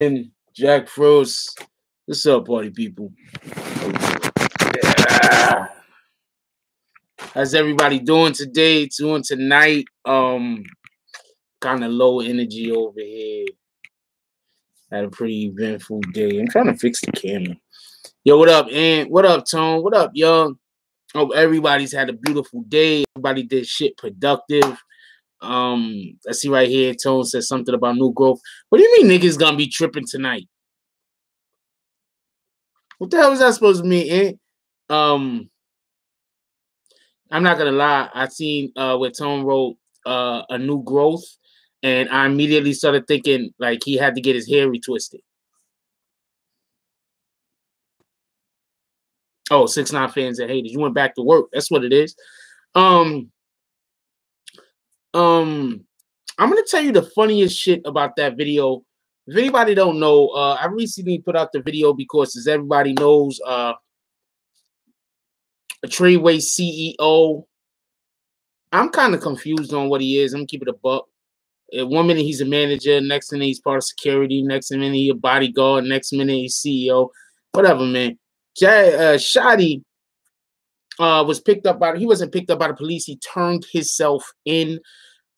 And Jack Frost. What's up, party people? Yeah. How's everybody doing today? Doing tonight? Kind of low energy over here. Had a pretty eventful day. I'm trying to fix the camera. Yo, what up, Ant? What up, Tone? What up, Young? Hope everybody's had a beautiful day. Everybody did shit productive. Let's see right here. Tone says something about new growth. What do you mean niggas gonna be tripping tonight? What the hell is that supposed to mean, Ant? I'm not gonna lie. I seen where Tone wrote a new growth, and I immediately started thinking like he had to get his hair retwisted. Oh, 6ix9ine fans and haters. You went back to work. That's what it is. I'm gonna tell you the funniest shit about that video. If anybody don't know, I recently put out the video because, as everybody knows, a Treyway CEO. I'm kind of confused on what he is. I'm gonna keep it a buck. 1 minute he's a manager, next minute he's part of security, next minute he's a bodyguard, next minute he's CEO, whatever, man. Shotti was picked up by, he wasn't picked up by the police. He turned himself in.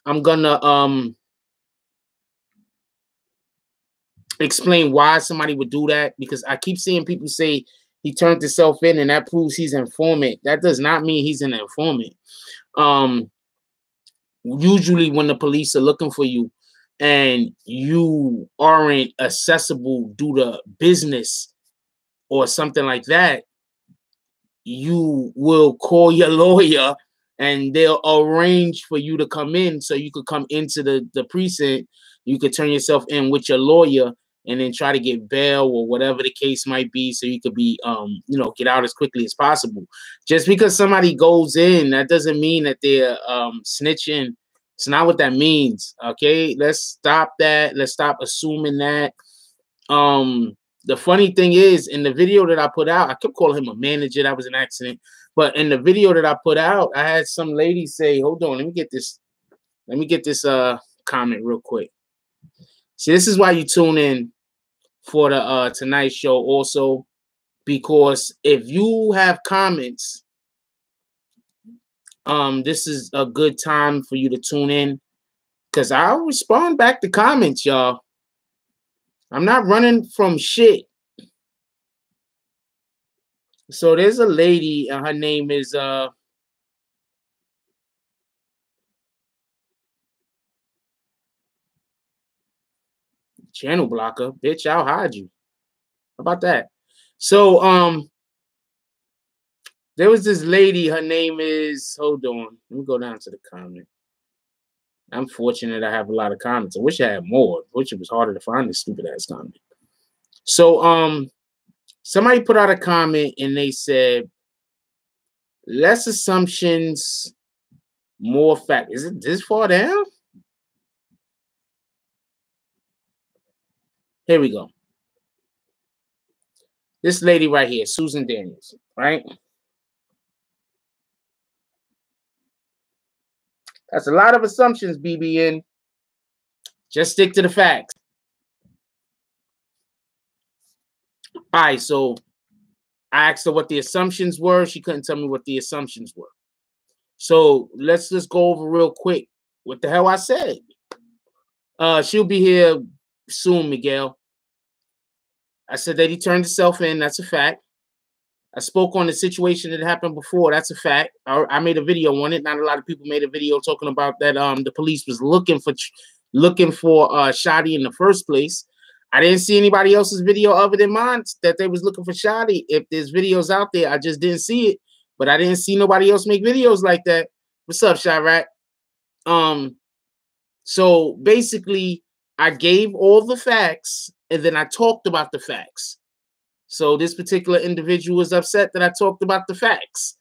I'm gonna explain why somebody would do that, because I keep seeing people say he turned himself in and that proves he's an informant. That does not mean he's an informant. Usually when the police are looking for you and you aren't accessible due to business or something like that, you will call your lawyer and they'll arrange for you to come in so you could come into the precinct. You could turn yourself in with your lawyer and then try to get bail or whatever the case might be, so you could be, get out as quickly as possible. Just because somebody goes in, that doesn't mean that they're snitching. It's not what that means. Okay, let's stop that. Let's stop assuming that. The funny thing is, in the video that I put out, I kept calling him a manager. That was an accident. But in the video that I put out, I had some lady say, "Hold on, let me get this comment real quick." See, this is why you tune in for the Tonight Show also, because if you have comments, this is a good time for you to tune in, because I'll respond back to comments, y'all. I'm not running from shit. So there's a lady, her name is channel blocker, bitch, I'll hide you. How about that? So there was this lady, her name is, hold on, let me go down to the comment. I'm fortunate I have a lot of comments. I wish I had more. I wish it was harder to find this stupid ass comment. So somebody put out a comment and they said, less assumptions, more fact. Is it this far down? Here we go. This lady right here, Susan Daniels, right? That's a lot of assumptions, BBN. Just stick to the facts. All right, so I asked her what the assumptions were. She couldn't tell me what the assumptions were. So let's just go over real quick what the hell I said. She'll be here soon, Miguel. I said that he turned himself in. That's a fact. I spoke on the situation that happened before. That's a fact. I made a video on it. Not a lot of people made a video talking about that. The police was looking for Shotti in the first place. I didn't see anybody else's video other than mine that they was looking for Shotti. If there's videos out there, I just didn't see it. But I didn't see nobody else make videos like that. What's up, Chirac? So basically, I gave all the facts and then I talked about the facts. So this particular individual was upset that I talked about the facts.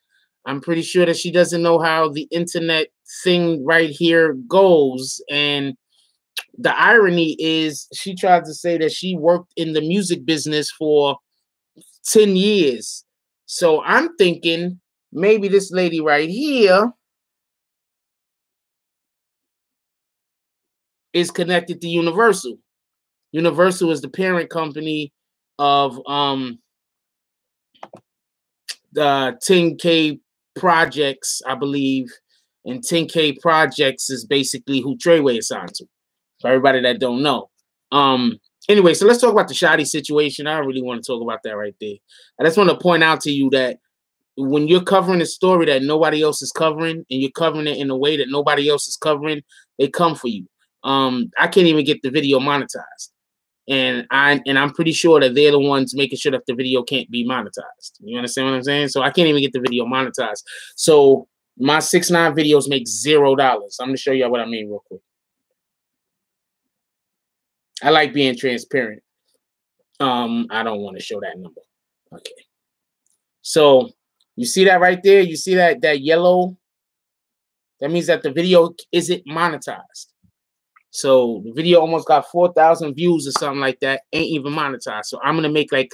I'm pretty sure that she doesn't know how the internet thing right here goes. And the irony is she tried to say that she worked in the music business for 10 years. So I'm thinking maybe this lady right here is connected to Universal. Universal is the parent company of the 10K Projects, I believe, and 10K Projects is basically who Treyway is signed to. For everybody that don't know. Anyway, so let's talk about the Shotti situation. I don't really want to talk about that right there. I just want to point out to you that when you're covering a story that nobody else is covering, and you're covering it in a way that nobody else is covering, they come for you. I can't even get the video monetized. And I'm pretty sure that they're the ones making sure that the video can't be monetized. You understand what I'm saying? So I can't even get the video monetized. So my 6ix9ine videos make $0. I'm gonna show you what I mean real quick. I like being transparent. I don't want to show that number. Okay. So you see that right there? You see that yellow? That means that the video isn't monetized. So the video almost got 4,000 views or something like that. Ain't even monetized. So I'm gonna make like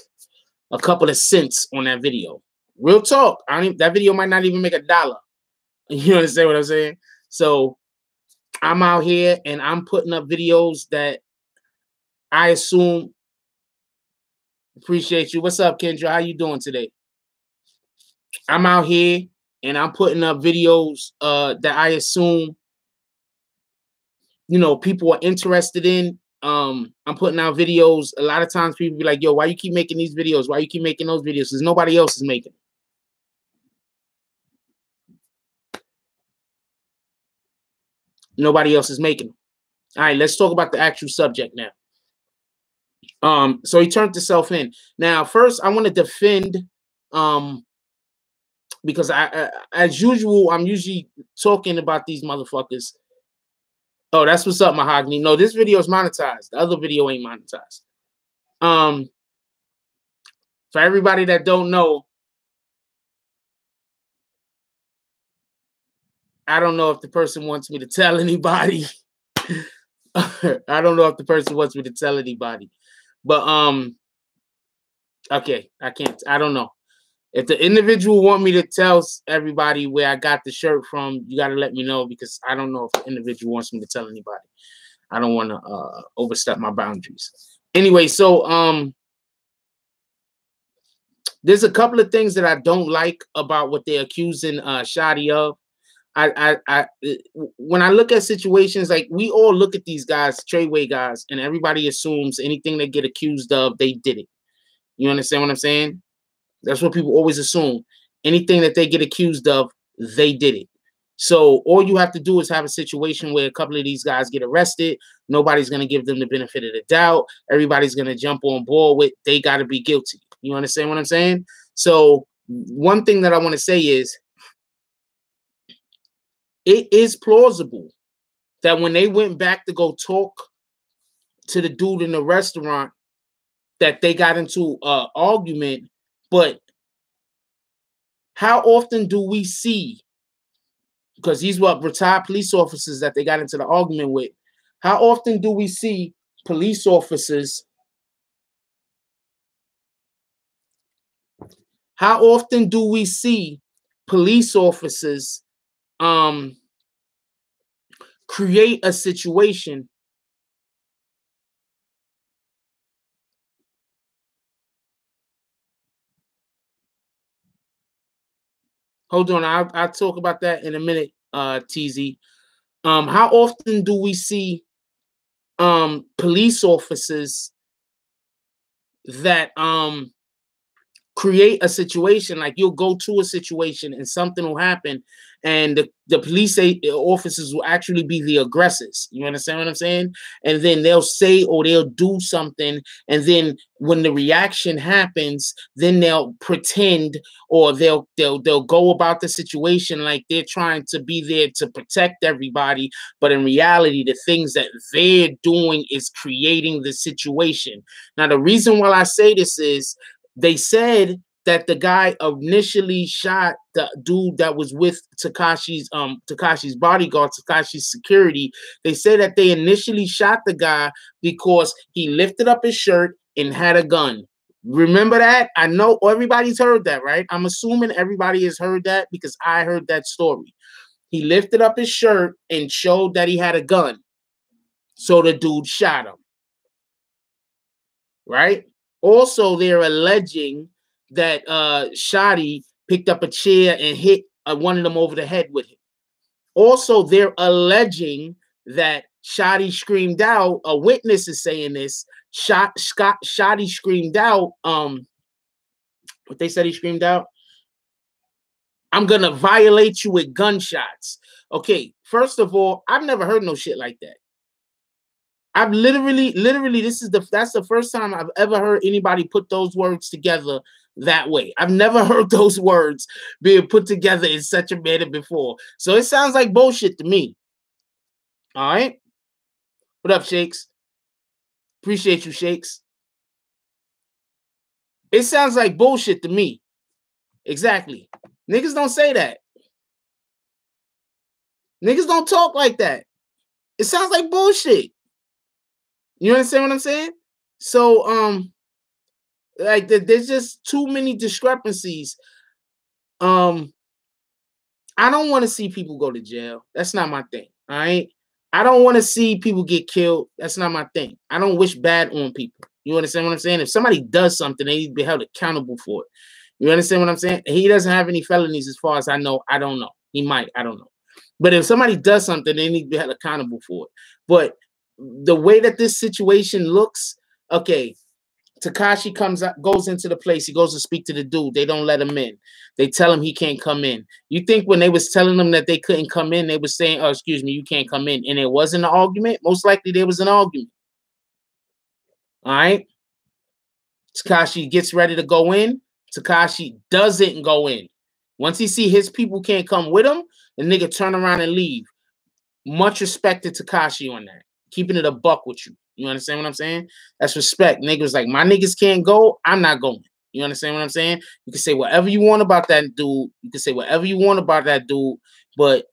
a couple of cents on that video. Real talk. That video might not even make $1. You understand what I'm saying? So I'm out here and I'm putting up videos that I assume. Appreciate you. What's up, Kendra? How you doing today? I'm out here and I'm putting up videos that I assume, you know, people are interested in. I'm putting out videos. A lot of times people be like, yo, why you keep making these videos? Why you keep making those videos? Because nobody else is making them. Nobody else is making them. All right, let's talk about the actual subject now. So he turned himself in. Now, first, I want to defend, because I as usual, I'm usually talking about these motherfuckers. Oh, that's what's up, Mahogany. No, this video is monetized. The other video ain't monetized. For everybody that don't know, I don't know if the person wants me to tell anybody. I don't know if the person wants me to tell anybody. But okay, I don't know. If the individual want me to tell everybody where I got the shirt from, you got to let me know, because I don't know if the individual wants me to tell anybody. I don't want to overstep my boundaries. Anyway, so there's a couple of things that I don't like about what they're accusing Shotti of. When I look at situations, like, we all look at these guys, Treyway guys, and everybody assumes anything they get accused of, they did it. You understand what I'm saying? That's what people always assume. Anything that they get accused of, they did it. So all you have to do is have a situation where a couple of these guys get arrested. Nobody's going to give them the benefit of the doubt. Everybody's going to jump on board with they got to be guilty. You understand what I'm saying? So one thing that I want to say is, it is plausible that when they went back to go talk to the dude in the restaurant, that they got into an argument. But how often do we see, because these were retired police officers that they got into the argument with, how often do we see police officers, create a situation hold on, I'll talk about that in a minute, TZ. How often do we see police officers that create a situation? Like, you'll go to a situation and something will happen, and the police officers will actually be the aggressors. You understand what I'm saying? And then they'll say, or they'll do something, and then when the reaction happens, then they'll pretend, or they'll go about the situation like they're trying to be there to protect everybody, but in reality, the things that they're doing is creating the situation. Now, the reason why I say this is, they said that the guy initially shot the dude that was with Tekashi's bodyguard, Tekashi's security. They said that they initially shot the guy because he lifted up his shirt and had a gun. Remember that? I know everybody's heard that, right? I'm assuming everybody has heard that, because I heard that story. He lifted up his shirt and showed that he had a gun. So the dude shot him. right? Also, they're alleging that Shotti picked up a chair and hit one of them over the head with it. Also, they're alleging that Shotti screamed out. A witness is saying this. Shotti screamed out. What they said he screamed out? I'm gonna violate you with gunshots. Okay, first of all, I've never heard no shit like that. I've literally, that's the first time I've ever heard anybody put those words together that way. I've never heard those words being put together in such a manner before. So it sounds like bullshit to me. All right. What up, Shakes? Appreciate you, Shakes. It sounds like bullshit to me. Exactly. Niggas don't say that. Niggas don't talk like that. It sounds like bullshit. You understand what I'm saying? So, like there's just too many discrepancies. I don't want to see people go to jail. That's not my thing. All right. I don't want to see people get killed. That's not my thing. I don't wish bad on people. You understand what I'm saying? If somebody does something, they need to be held accountable for it. You understand what I'm saying? He doesn't have any felonies as far as I know. I don't know. He might. I don't know. But if somebody does something, they need to be held accountable for it. But the way that this situation looks, okay, Tekashi goes into the place. He goes to speak to the dude. They don't let him in. They tell him he can't come in. You think when they was telling them that they couldn't come in, they were saying, oh, excuse me, you can't come in. And it wasn't an argument? Most likely there was an argument. All right? Tekashi gets ready to go in. Tekashi doesn't go in. Once he see his people can't come with him, the nigga turn around and leave. Much respect to Tekashi on that. Keeping it a buck with you. You understand what I'm saying? That's respect. Niggas like, my niggas can't go, I'm not going. You understand what I'm saying? You can say whatever you want about that dude. You can say whatever you want about that dude, but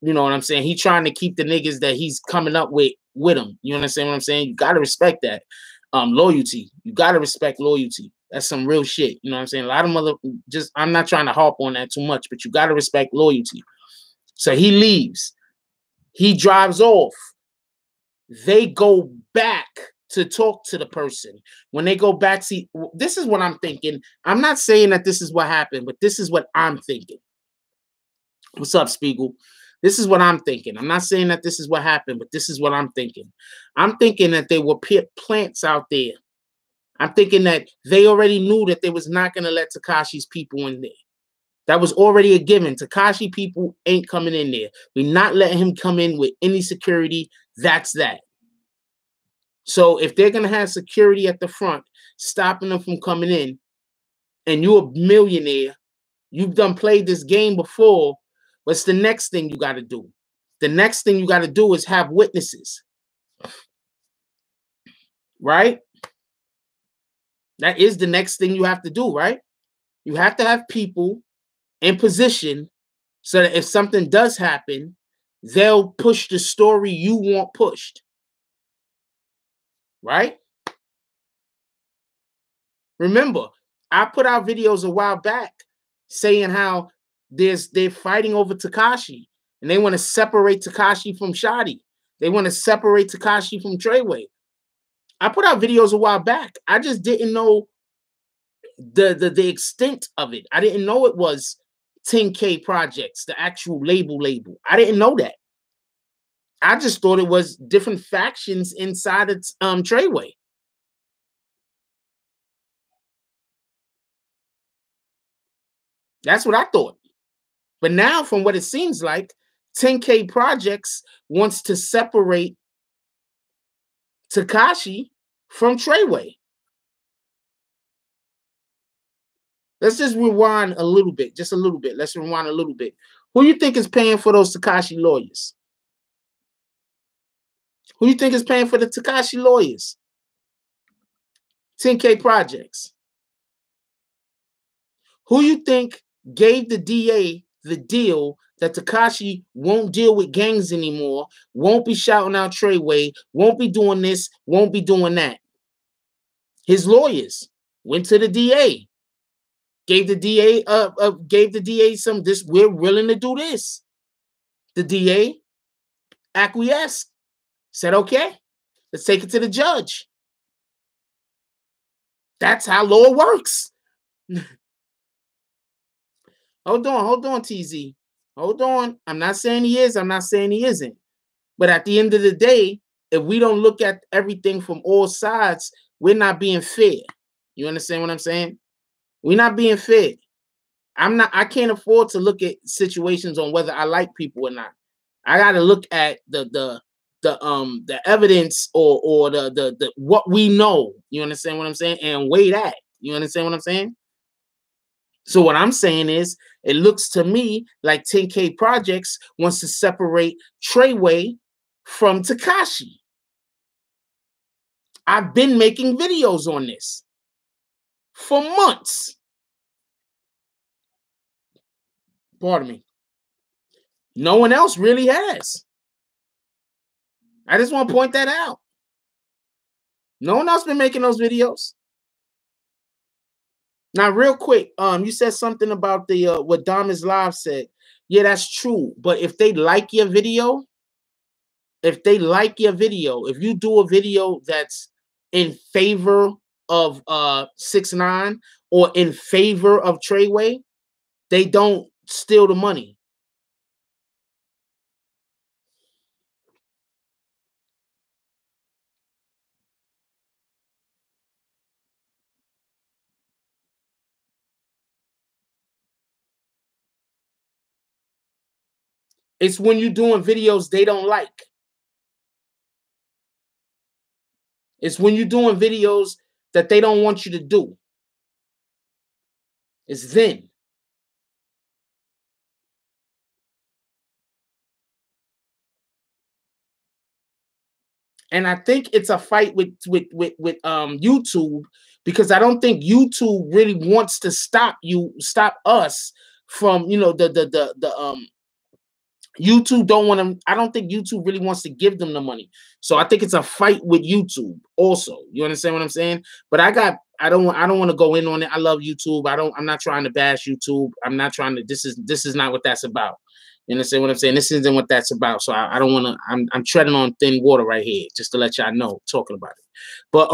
you know what I'm saying? He trying to keep the niggas that he's coming up with him. You understand what I'm saying? You gotta respect that. Loyalty. You gotta respect loyalty. That's some real shit. You know what I'm saying? A lot of I'm not trying to harp on that too much, but you gotta respect loyalty. So he leaves. He drives off. They go back to talk to the person. When they go back, see, this is what I'm thinking. I'm not saying that this is what happened, but this is what I'm thinking. What's up, Spiegel? This is what I'm thinking. I'm not saying that this is what happened, but this is what I'm thinking. I'm thinking that there were plants out there. I'm thinking that they already knew that they was not going to let Tekashi's people in there. That was already a given. Tekashi people ain't coming in there. We're not letting him come in with any security. That's that. So if they're going to have security at the front, stopping them from coming in, and you're a millionaire, you've done played this game before, what's the next thing you got to do? The next thing you got to do is have witnesses. Right? That is the next thing you have to do, right? You have to have people in position so that if something does happen, they'll push the story you want pushed. Right? Remember, I put out videos a while back saying how they're fighting over Tekashi and they want to separate Tekashi from Shotti. They want to separate Tekashi from Treyway. I put out videos a while back. I just didn't know the extent of it. I didn't know it was 10K Projects, the actual label. I didn't know that. I just thought it was different factions inside of Treyway. That's what I thought. But now, from what it seems like, 10K Projects wants to separate Tekashi from Treyway. Let's just rewind a little bit, just a little bit. Let's rewind a little bit. Who you think is paying for those Tekashi lawyers? Who you think is paying for the Tekashi lawyers? 10K Projects. Who you think gave the DA the deal that Tekashi won't deal with gangs anymore, won't be shouting out Treyway, won't be doing this, won't be doing that? His lawyers went to the DA. Gave the DA some this. We're willing to do this. The DA acquiesced. Said, okay, let's take it to the judge. That's how law works. Hold on, TZ. Hold on. I'm not saying he is. I'm not saying he isn't. But at the end of the day, if we don't look at everything from all sides, we're not being fair. You understand what I'm saying? We're not being fair. I can't afford to look at situations on whether I like people or not. I got to look at the evidence or the what we know. You understand what I'm saying? And weigh that. You understand what I'm saying? So what I'm saying is, it looks to me like 10K Projects wants to separate Treyway from Tekashi. I've been making videos on this for months. Pardon me. No one else really has. I just want to point that out. No one else been making those videos. Now, real quick, you said something about the what Dom is Live said. Yeah, that's true. But if they like your video, if you do a video that's in favor of 6ix9ine or in favor of Treyway, they don't steal the money. It's when you're doing videos they don't like. It's when you're doing videos that they don't want you to do. It's then. And I think it's a fight with YouTube, because I don't think YouTube really wants to stop us from, you know, YouTube don't want to. I don't think YouTube really wants to give them the money. So I think it's a fight with YouTube also. You understand what I'm saying? But I don't want to go in on it. I love YouTube. I'm not trying to bash YouTube. I'm not trying to. This is not what that's about. You understand what I'm saying? This isn't what that's about. So I don't want to. I'm treading on thin water right here, just to let y'all know, talking about it. But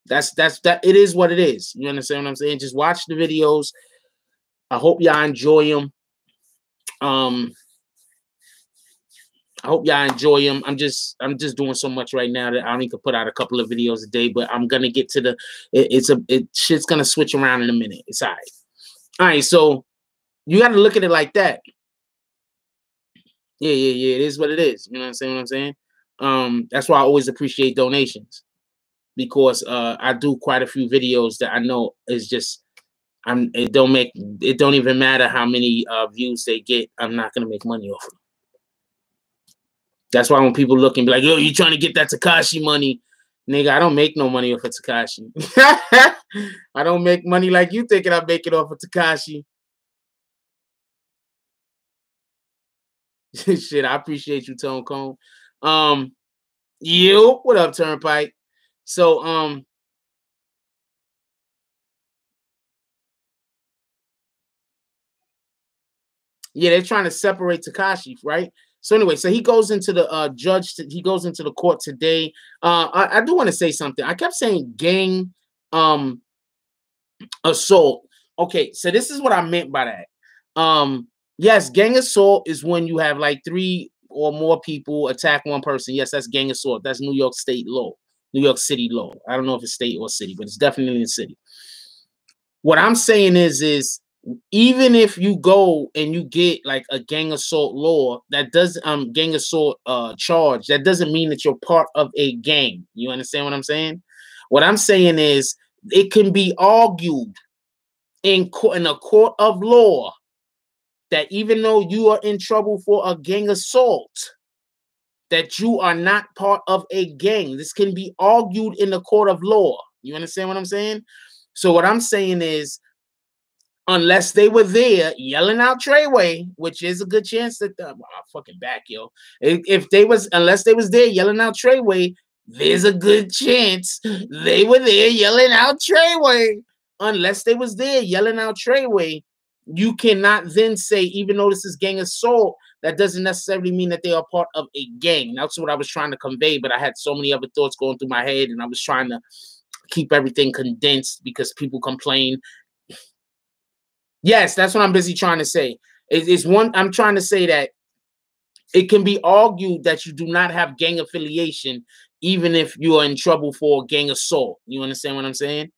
that's that. It is what it is. You understand what I'm saying? Just watch the videos. I hope y'all enjoy them. I hope y'all enjoy them. I'm just doing so much right now that I only can put out a couple of videos a day, but I'm gonna get to the shit's gonna switch around in a minute. It's all right. All right, so you gotta look at it like that. Yeah. It is what it is. You know what I'm saying? That's why I always appreciate donations, because I do quite a few videos that I know is just it don't even matter how many views they get. I'm not gonna make money off of them. That's why when people look and be like, yo, you trying to get that Tekashi money? Nigga, I don't make no money off of Tekashi. I don't make money like you thinking I make it off of Tekashi. Shit, I appreciate you, Tone Cone. Yo, what up, Turnpike? So, yeah, they're trying to separate Tekashi, right? So anyway, so he goes into the he goes into the court today. I do want to say something. I kept saying gang assault. Okay, so this is what I meant by that. Yes, gang assault is when you have like 3 or more people attack one person. Yes, that's gang assault. That's New York State law, New York City law. I don't know if it's state or city, but it's definitely in the city. What I'm saying is even if you go and you get like a gang assault law, that does gang assault charge, that doesn't mean that you're part of a gang. You understand what I'm saying? What I'm saying is it can be argued in a court of law that even though you are in trouble for a gang assault, that you are not part of a gang. This can be argued in the court of law. You understand what I'm saying? So what I'm saying is, unless they were there yelling out Treyway, which is a good chance that fucking back, yo. Unless they was there yelling out Treyway, there's a good chance they were there yelling out Treyway. Unless they was there yelling out Treyway, you cannot then say, even though this is gang assault, that doesn't necessarily mean that they are part of a gang. That's what I was trying to convey, but I had so many other thoughts going through my head, and I was trying to keep everything condensed because people complain. Yes, that's what I'm busy trying to say. It's one. I'm trying to say that it can be argued that you do not have gang affiliation, even if you are in trouble for gang assault. You understand what I'm saying?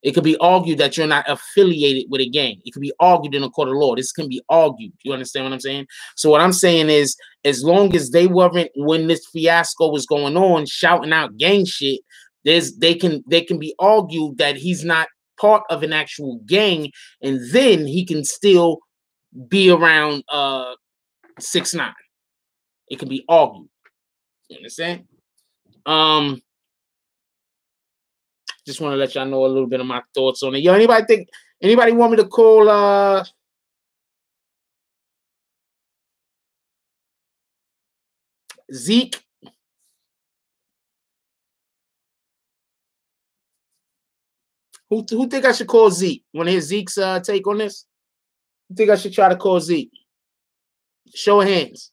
It could be argued that you're not affiliated with a gang. It could be argued in a court of law. This can be argued. You understand what I'm saying? So what I'm saying is, as long as they weren't, when this fiasco was going on, shouting out gang shit, they can be argued that he's not part of an actual gang, and then he can still be around 6ix9ine. It can be argued. You understand? Just want to let y'all know a little bit of my thoughts on it. Yo, anybody want me to call Zeke? Who think I should call Zeke? Want to hear Zeke's take on this? Who think I should try to call Zeke? Show of hands.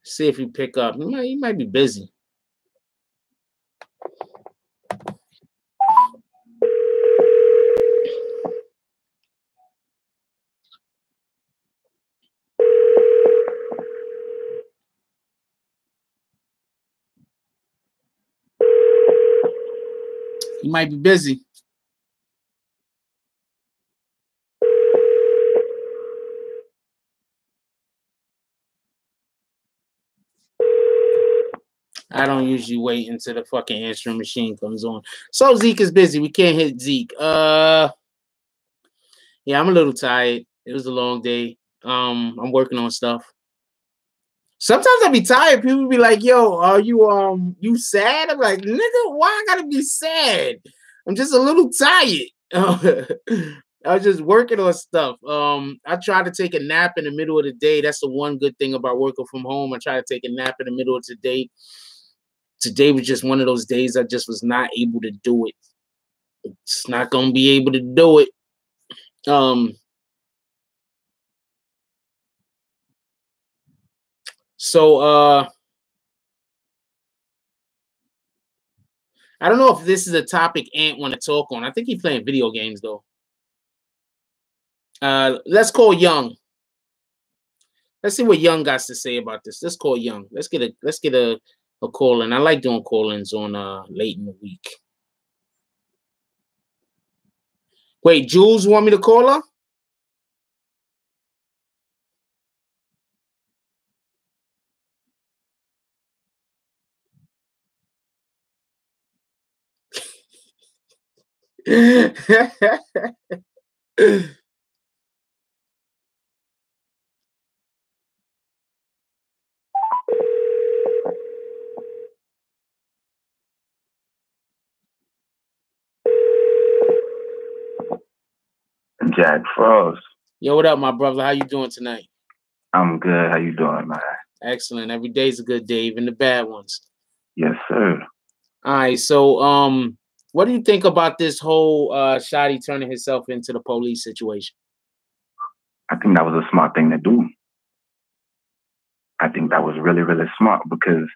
See if you pick up. He might be busy. He might be busy. I don't usually wait until the fucking answering machine comes on. So Zeke is busy. We can't hit Zeke. Yeah, I'm a little tired. It was a long day. I'm working on stuff. Sometimes I be tired. People be like, "Yo, are you sad?" I'm like, "Nigga, why I gotta be sad? I'm just a little tired." I was just working on stuff. I try to take a nap in the middle of the day. That's the one good thing about working from home. I try to take a nap in the middle of the day. Today was just one of those days I just was not able to do it. It's not gonna be able to do it. So I don't know if this is a topic Ant want to talk on. I think he's playing video games though. Let's call Young. Let's see what Young got to say about this. Let's call Young. Let's get a call in. I like doing call-ins on late in the week. Wait, Jules want me to call her? Jack Frost. Yo, what up, my brother? How you doing tonight? I'm good. How you doing, man? Excellent. Every day's a good day, even the bad ones. Yes, sir. All right. So, what do you think about this whole Shotti turning himself into the police situation? I think that was a smart thing to do. I think that was really, really smart because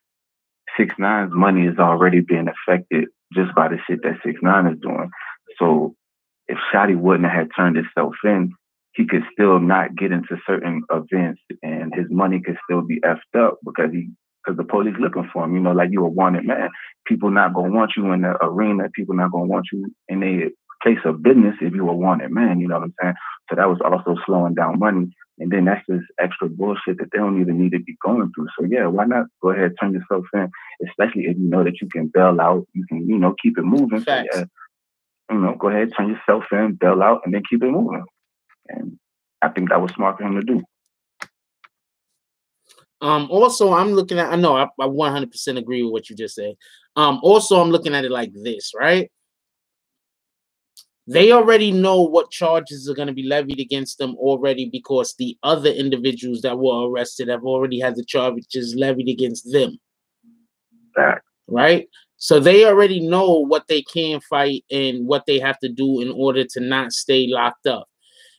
6ix9ine's money is already being affected just by the shit that 6ix9ine is doing. So if Shotti wouldn't have turned himself in, he could still not get into certain events and his money could still be effed up because the police looking for him. You know, like you a wanted man. People not gonna want you in the arena. People not gonna want you in a place of business if you a wanted man. You know what I'm saying? So that was also slowing down money. And then that's just extra bullshit that they don't even need to be going through. So yeah, why not go ahead, turn yourself in, especially if you know that you can bail out, you can, you know, keep it moving. So yeah, you know, go ahead, turn yourself in, bail out, and then keep it moving. And think that was smart for him to do. Also, I'm looking at, I know I 100% agree with what you just said. Also, I'm looking at it like this, right? They already know what charges are going to be levied against them already, because the other individuals that were arrested have already had the charges levied against them. Right? So they already know what they can fight and what they have to do in order to not stay locked up.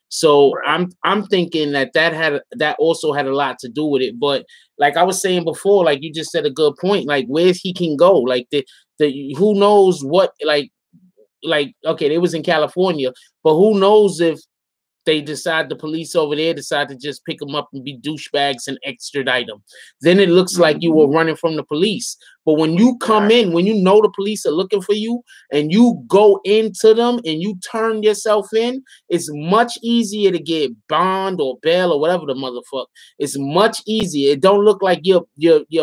So I'm thinking that also had a lot to do with it. But like I was saying before, like you just said a good point, like where he can go, like the who knows what, like okay, they was in California, but who knows if they decide, the police over there decide to just pick them up and be douchebags and extradite them. Then it looks like you were running from the police. But when you come in, when you know the police are looking for you and you go into them and you turn yourself in, it's much easier to get bond or bail or whatever the motherfucker. It's much easier. It don't look like you're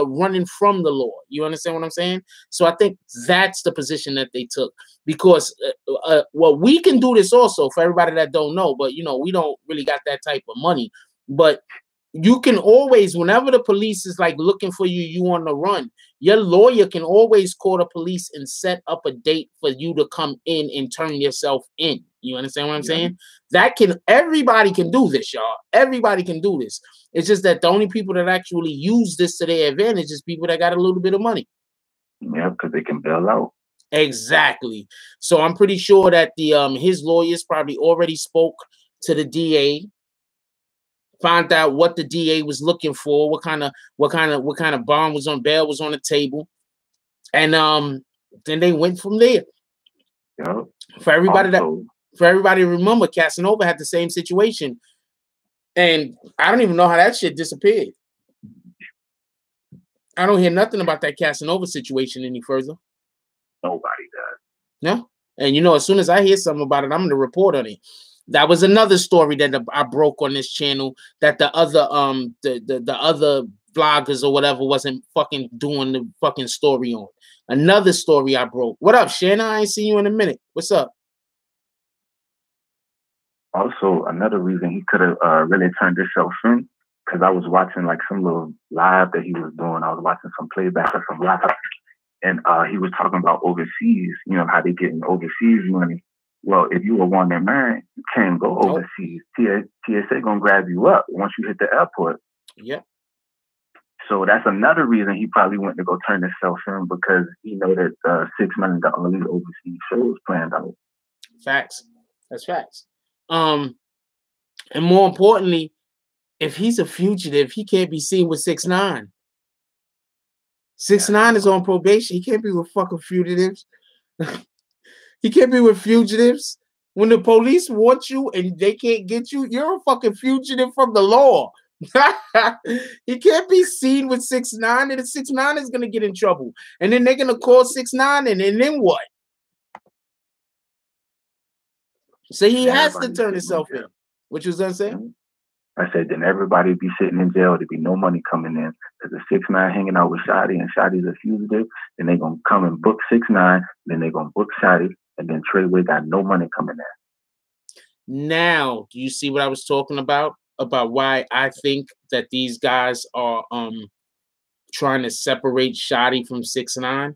running from the law. You understand what I'm saying? So I think that's the position that they took. Because well, we can do this also for everybody that don't know, but you know, we don't really got that type of money. But you can always, whenever the police is like looking for you, you on the run, your lawyer can always call the police and set up a date for you to come in and turn yourself in. You understand what I'm saying? That everybody can do this, y'all. Everybody can do this. It's just that the only people that actually use this to their advantage is people that got a little bit of money. Yeah, because they can bail out. Exactly. So I'm pretty sure that the his lawyers probably already spoke to the DA, found out what the DA was looking for, what kind of bond was on, bail was on the table, and then they went from there. Yep. For everybody to remember, Casanova had the same situation, and I don't even know how that shit disappeared. I don't hear nothing about that Casanova situation any further. Nobody does. No. And you know, as soon as I hear something about it, I'm gonna report on it. That was another story that I broke on this channel, that the other the other vloggers or whatever wasn't fucking doing the fucking story on. Another story I broke. What up, Shanna? I ain't seen you in a minute. What's up? Also, another reason he could have really turned himself in, because I was watching like some little live that he was doing. I was watching some playback or some live. And he was talking about overseas, you know, how they getting overseas money. Well, if you a wanted man, you can't go overseas. TSA gonna grab you up once you hit the airport. Yeah. So that's another reason he probably went to go turn himself in, because he know that 6 9 got all these overseas shows planned out. Facts. That's facts. And more importantly, if he's a fugitive, he can't be seen with 6 9 6 9 is on probation. He can't be with fucking fugitives. He can't be with fugitives. When the police want you and they can't get you, you're a fucking fugitive from the law. He can't be seen with 6 9, and the 6 9 is gonna get in trouble. And then they're gonna call 6 9, and then what? So he has to turn himself in. What you was gonna say? I said, then everybody be sitting in jail. There'd be no money coming in, because the 6 9 hanging out with Shotti, and Shotti's a fugitive. Then they gonna come and book 6 9. Then they gonna book Shotti, and then Treyway got no money coming in. Now, do you see what I was talking about why I think that these guys are trying to separate Shotti from 6 9?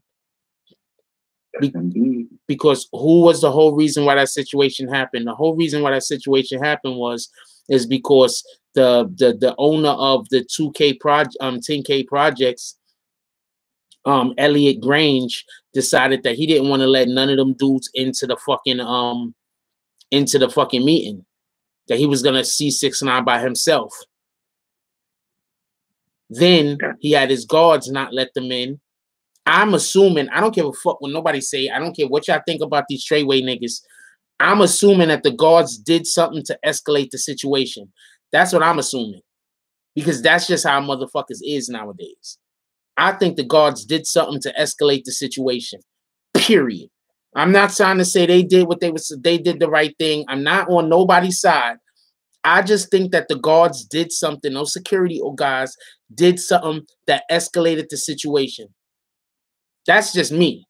Because who was the whole reason why that situation happened? The whole reason why that situation happened is because the owner of the 10K projects, Elliot Grange, decided that he didn't want to let none of them dudes into the fucking meeting. That he was gonna see 6 9 by himself. Then he had his guards not let them in. I'm assuming, I don't give a fuck what nobody say. I don't care what y'all think about these Treyway niggas. I'm assuming that the guards did something to escalate the situation. That's what I'm assuming. Because that's just how motherfuckers is nowadays. I think the guards did something to escalate the situation. Period. I'm not trying to say they did what they did the right thing. I'm not on nobody's side. I just think that the guards did something. Those security guys did something that escalated the situation. That's just me.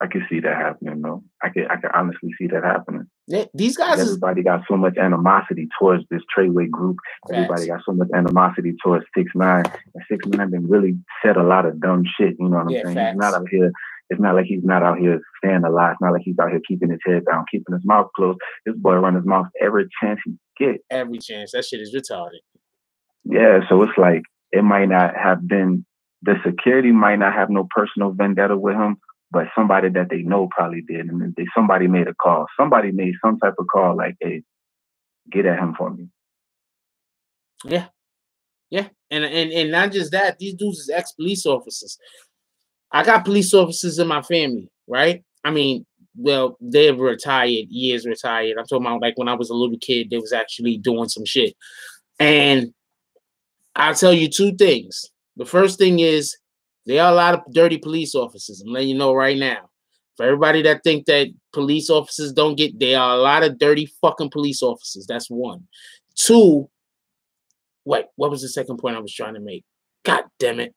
I can see that happening, though. I can honestly see that happening. Yeah, these guys, everybody got so much animosity towards this Treyway group. Everybody got so much animosity towards 6ix9ine, and 6ix9ine been really said a lot of dumb shit. You know what I'm saying? Facts. He's not out here. It's not like he's not out here saying a lot. It's not like he's out here keeping his head down, keeping his mouth closed. This boy run his mouth every chance he get. Every chance. That shit is retarded. Yeah, so it's like it might not have been, the security might not have no personal vendetta with him, but somebody that they know probably did. And then somebody made a call. Somebody made some type of call like, hey, get at him for me. Yeah. Yeah. And not just that, these dudes is ex-police officers. I got police officers in my family, right? I mean, well, they're retired, years retired. I'm talking about like when I was a little kid, they was actually doing some shit. And I'll tell you two things. The first thing is there are a lot of dirty police officers. I'm letting you know right now. For everybody that think that police officers don't get, there are a lot of dirty fucking police officers. That's one. Two, wait, what was the second point I was trying to make? God damn it.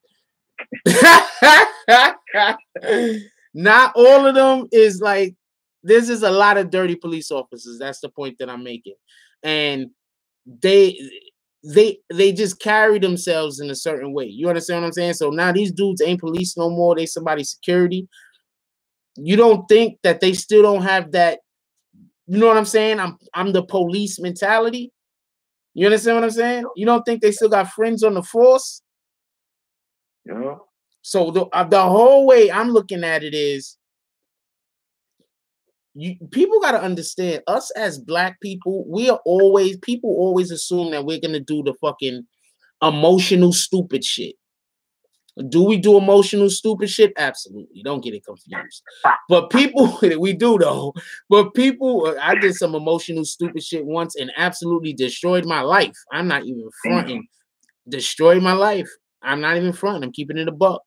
Not all of them is like, this is a lot of dirty police officers. That's the point that I'm making. And they just carry themselves in a certain way. You understand what I'm saying? So now these dudes ain't police no more. They somebody's security. You don't think that they still don't have that, you know what I'm saying? I'm the police mentality. You understand what I'm saying? You don't think they still got friends on the force? Yeah. So the whole way I'm looking at it is, people got to understand, us as black people, people always assume that we're going to do the fucking emotional stupid shit. Do we do emotional stupid shit? Absolutely. Don't get it confused. But people, we do though. But people, I did some emotional stupid shit once and absolutely destroyed my life. I'm not even fronting. Destroyed my life. I'm not even fronting. I'm keeping it a buck.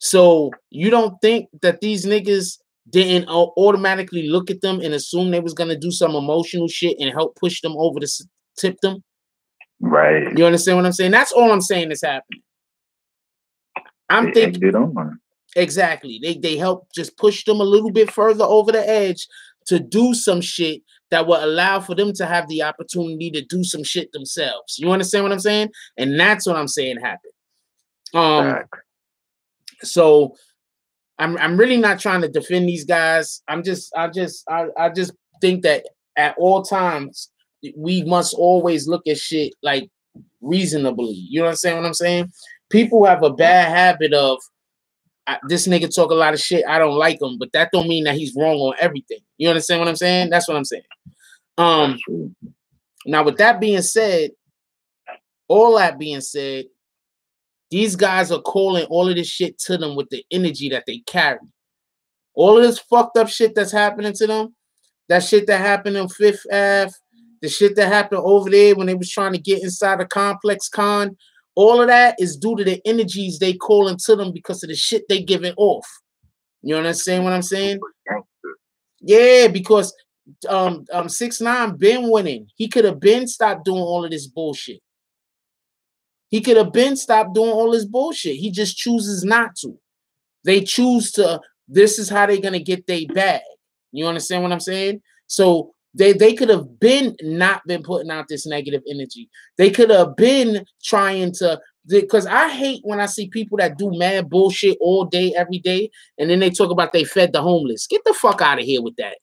So you don't think that these niggas didn't automatically look at them and assume they was gonna do some emotional shit and help push them over to tip them? Right. You understand what I'm saying? That's all I'm saying is happening. I'm thinking exactly. They help just push them a little bit further over the edge to do some shit that will allow for them to have the opportunity to do some shit themselves. You understand what I'm saying? And that's what I'm saying happened. So I'm really not trying to defend these guys. I just think that at all times we must always look at shit like reasonably. You understand what I'm saying? People have a bad habit of this nigga talk a lot of shit. I don't like him, but that don't mean that he's wrong on everything. You understand what I'm saying? That's what I'm saying. Now with that being said, all that being said, these guys are calling all of this shit to them with the energy that they carry. All of this fucked up shit that's happening to them, that shit that happened on Fifth Ave, the shit that happened over there when they was trying to get inside the complex con, all of that is due to the energies they calling to them because of the shit they giving off. You understand what I'm saying? Yeah, because 6ix9ine been winning. He could have been stopped doing all of this bullshit. He could have been stopped doing all this bullshit. He just chooses not to. They choose to, this is how they're going to get their bag. You understand what I'm saying? So they could have been not been putting out this negative energy. They could have been trying to, because I hate when I see people that do mad bullshit all day, every day, and then they talk about they fed the homeless. Get the fuck out of here with that.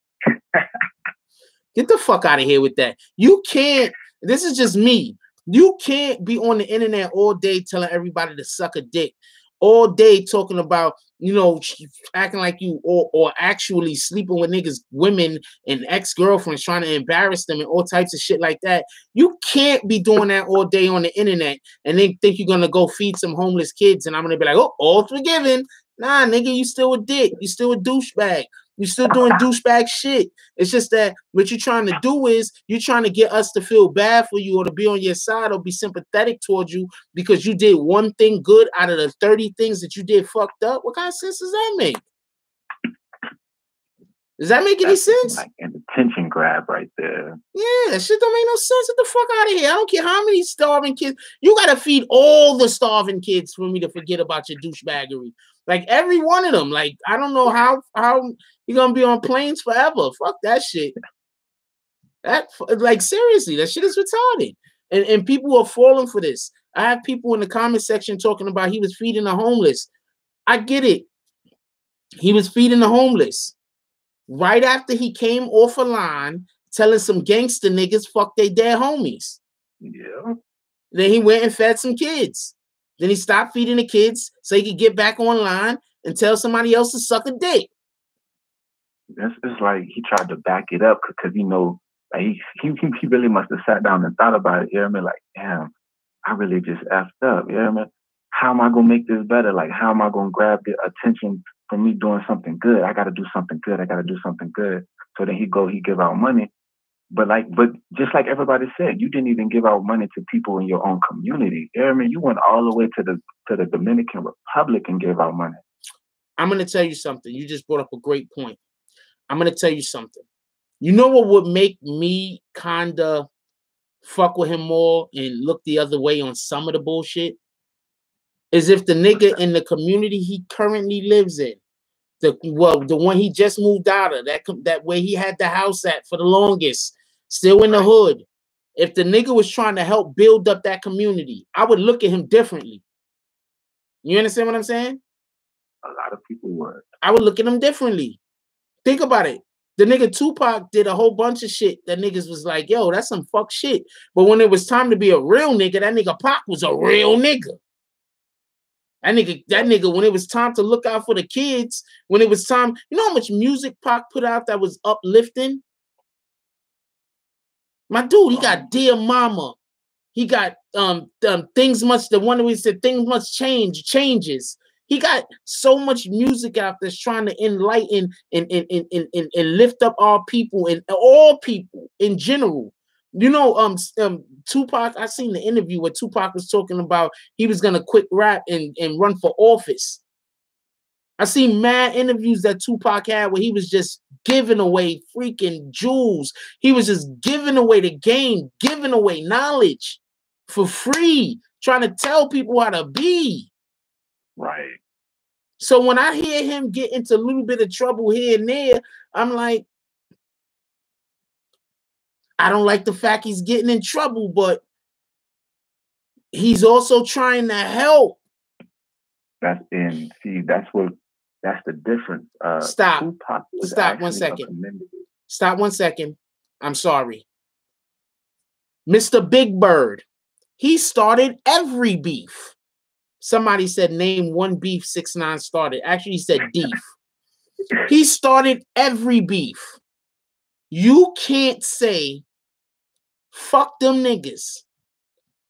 Get the fuck out of here with that. You can't, this is just me. You can't be on the internet all day telling everybody to suck a dick, all day talking about, you know, acting like you, or actually sleeping with niggas, women and ex-girlfriends, trying to embarrass them and all types of shit like that. You can't be doing that all day on the internet and then think you're going to go feed some homeless kids and I'm going to be like, oh, all forgiven. Nah, nigga, you still a dick. You still a douchebag. You're still doing douchebag shit. It's just that what you're trying to do is you're trying to get us to feel bad for you or to be on your side or be sympathetic towards you because you did one thing good out of the 30 things that you did fucked up. What kind of sense does that make? Does that make any sense? Like an attention grab right there. Yeah, that shit don't make no sense. Get the fuck out of here. I don't care how many starving kids. You got to feed all the starving kids for me to forget about your douchebaggery. Like every one of them. Like I don't know how you're gonna be on planes forever. Fuck that shit. That like seriously, that shit is retarded. And people are falling for this. I have people in the comment section talking about he was feeding the homeless. I get it. He was feeding the homeless. Right after he came off a line telling some gangster niggas fuck they dead homies. Yeah. Then he went and fed some kids. Then he stopped feeding the kids so he could get back online and tell somebody else to suck a dick. It's like he tried to back it up because like he really must have sat down and thought about it. You know what I mean? Like, damn, I really just effed up. You know what I mean? How am I gonna make this better? Like, how am I gonna grab the attention from me doing something good? I gotta do something good. I gotta do something good. So then he give out money. But just like everybody said, you didn't even give out money to people in your own community. You know what I mean? You went all the way to the Dominican Republic and gave out money. I'm gonna tell you something. You just brought up a great point. I'm gonna tell you something. You know what would make me kinda fuck with him more and look the other way on some of the bullshit? Is if the nigga in the community he currently lives in, the one he just moved out of, that where he had the house at for the longest, still in the hood. If the nigga was trying to help build up that community, I would look at him differently. You understand what I'm saying? A lot of people would. I would look at him differently. Think about it. The nigga Tupac did a whole bunch of shit that niggas was like, yo, that's some fuck shit. But when it was time to be a real nigga, that nigga Pac was a real nigga. That nigga, when it was time to look out for the kids, when it was time, you know how much music Pac put out that was uplifting? My dude, he got Dear Mama. He got Things Must, the one that we said Things Must Changes. He got so much music out that's trying to enlighten and lift up our people and all people in general. You know, Tupac, I seen the interview where Tupac was talking about he was gonna quit rap and run for office. I seen mad interviews that Tupac had where he was just giving away freaking jewels. He was just giving away the game, giving away knowledge for free, trying to tell people how to be. Right. So when I hear him get into a little bit of trouble here and there, I'm like, I don't like the fact he's getting in trouble, but he's also trying to help. That's the difference. Stop 1 second. Stop 1 second. I'm sorry. Mr. Big Bird, he started every beef. Somebody said name one beef 6ix9ine started. Actually, he said beef. He started every beef. You can't say fuck them niggas.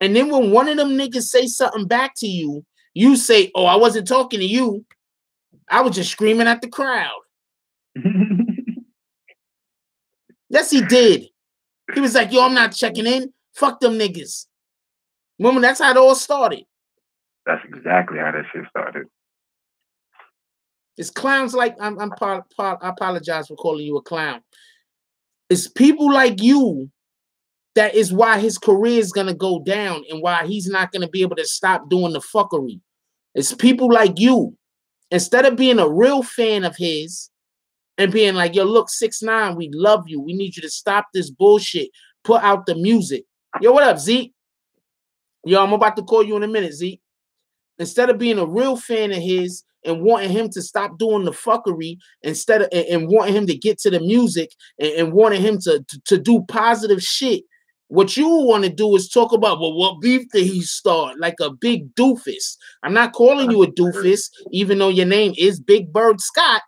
And then when one of them niggas say something back to you, you say, oh, I wasn't talking to you. I was just screaming at the crowd. Yes, he did. He was like, yo, I'm not checking in. Fuck them niggas. Remember, that's how it all started. That's exactly how that shit started. It's clowns like, I apologize for calling you a clown. It's people like you that is why his career is going to go down and why he's not going to be able to stop doing the fuckery. It's people like you. Instead of being a real fan of his and being like, yo, look, 6ix9ine, we love you. We need you to stop this bullshit. Put out the music. Yo, what up, Zeke? Yo, I'm about to call you in a minute, Zeke. Instead of being a real fan of his and wanting him to stop doing the fuckery, instead of and wanting him to get to the music and wanting him to do positive shit, what you want to do is talk about, well, what beef did he start? Like a big doofus. I'm not calling you a doofus, even though your name is Big Bird Scott.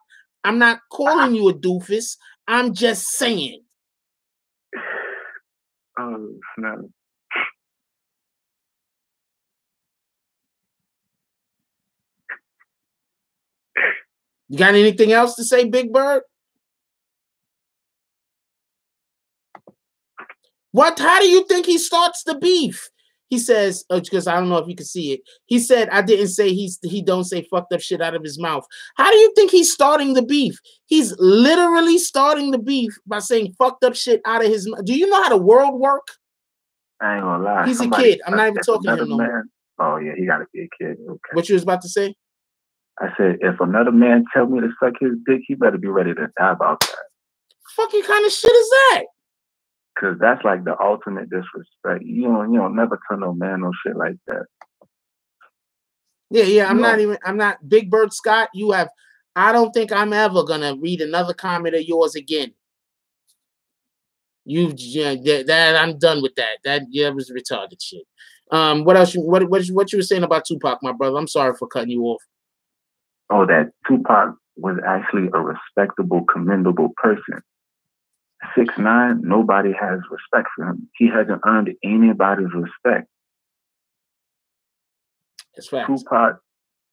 I'm not calling you a doofus. I'm just saying. Oh, no. You got anything else to say, Big Bird? What? How do you think he starts the beef? He says, because I don't know if you can see it. He said, I didn't say he don't say fucked up shit out of his mouth. How do you think he's starting the beef? He's literally starting the beef by saying fucked up shit out of his mouth. Do you know how the world work? I ain't gonna lie. He's a kid. I'm not even talking to him no more. Oh, yeah, he gotta be a kid. Okay. What you was about to say? I said, if another man tell me to suck his dick, he better be ready to die about that. Fucking kind of shit is that? Cause that's like the ultimate disrespect. You don't never tell no man no shit like that. Yeah. I'm not Big Bird Scott. I don't think I'm ever gonna read another comment of yours again. That I'm done with that. That was retarded shit. What else? What you were saying about Tupac, my brother? I'm sorry for cutting you off. Oh, that Tupac was actually a respectable, commendable person. 6ix9ine, nobody has respect for him. He hasn't earned anybody's respect. That's facts. Tupac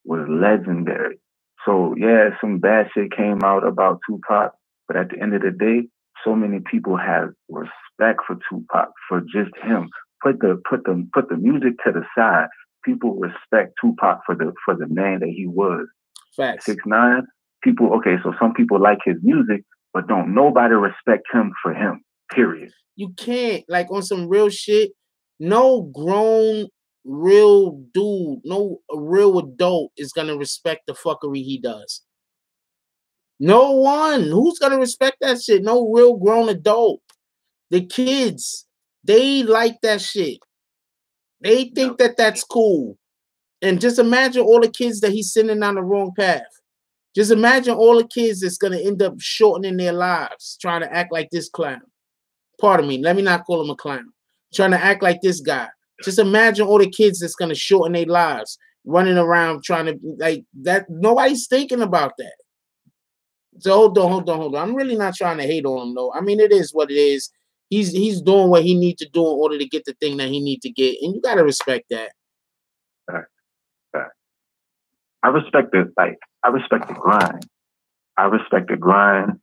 was legendary. So yeah, some bad shit came out about Tupac, but at the end of the day, so many people have respect for Tupac, for just him. Put the music to the side. People respect Tupac for the man that he was. Facts. 6ix9ine, people, okay, so some people like his music, but don't nobody respect him for him, period. You can't, like, on some real shit, no grown, real dude, no real adult is gonna respect the fuckery he does. No one. Who's gonna respect that shit? No real grown adult. The kids, they like that shit. They think that that's cool. And just imagine all the kids that he's sending down the wrong path. Just imagine all the kids that's going to end up shortening their lives trying to act like this clown. Pardon me. Let me not call him a clown. Trying to act like this guy. Just imagine all the kids that's going to shorten their lives running around trying to like that. Nobody's thinking about that. So hold on. I'm really not trying to hate on him though. I mean, it is what it is. He's doing what he needs to do in order to get the thing that he needs to get. And you got to respect that. I respect the grind. I respect the grind.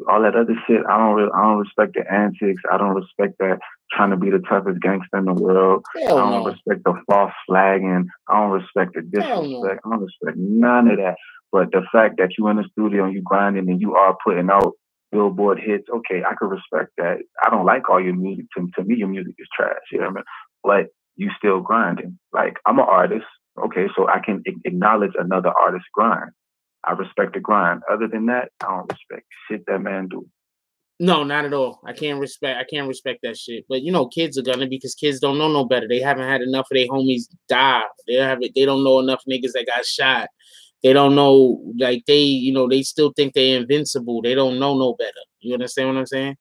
All that other shit, I don't respect the antics. I don't respect that trying to be the toughest gangster in the world. Hell I don't respect the false flagging. I don't respect the disrespect. I don't respect none of that. But the fact that you in the studio and you grinding and you are putting out Billboard hits, okay, I can respect that. I don't like all your music. To me, your music is trash. You know what I mean? But you still grinding. Like, I'm an artist. Okay, so I can acknowledge another artist's grind. I respect the grind. Other than that, I don't respect shit that man do. No, not at all. I can't respect that shit. But you know, kids are gonna, because kids don't know no better. They haven't had enough of their homies die. They don't know enough niggas that got shot. They don't know, like, they still think they're invincible. They don't know no better. You understand what I'm saying?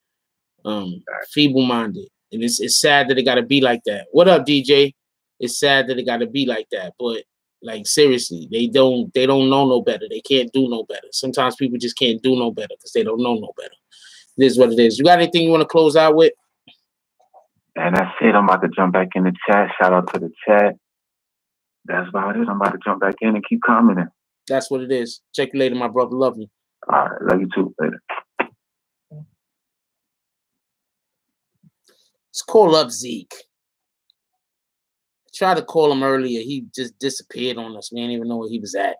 Feeble-minded. And it's sad that it gotta be like that. What up, DJ? It's sad that it gotta be like that. But like, seriously, they don't know no better. They can't do no better. Sometimes people just can't do no better because they don't know no better. It is what it is. You got anything you want to close out with? And that's it. I'm about to jump back in the chat. Shout out to the chat. That's about it. I'm about to jump back in and keep commenting. That's what it is. Check you later, my brother. Love you. All right. Love you too. Later. Let's call up Zeke. I tried to call him earlier. He just disappeared on us. We didn't even know where he was at.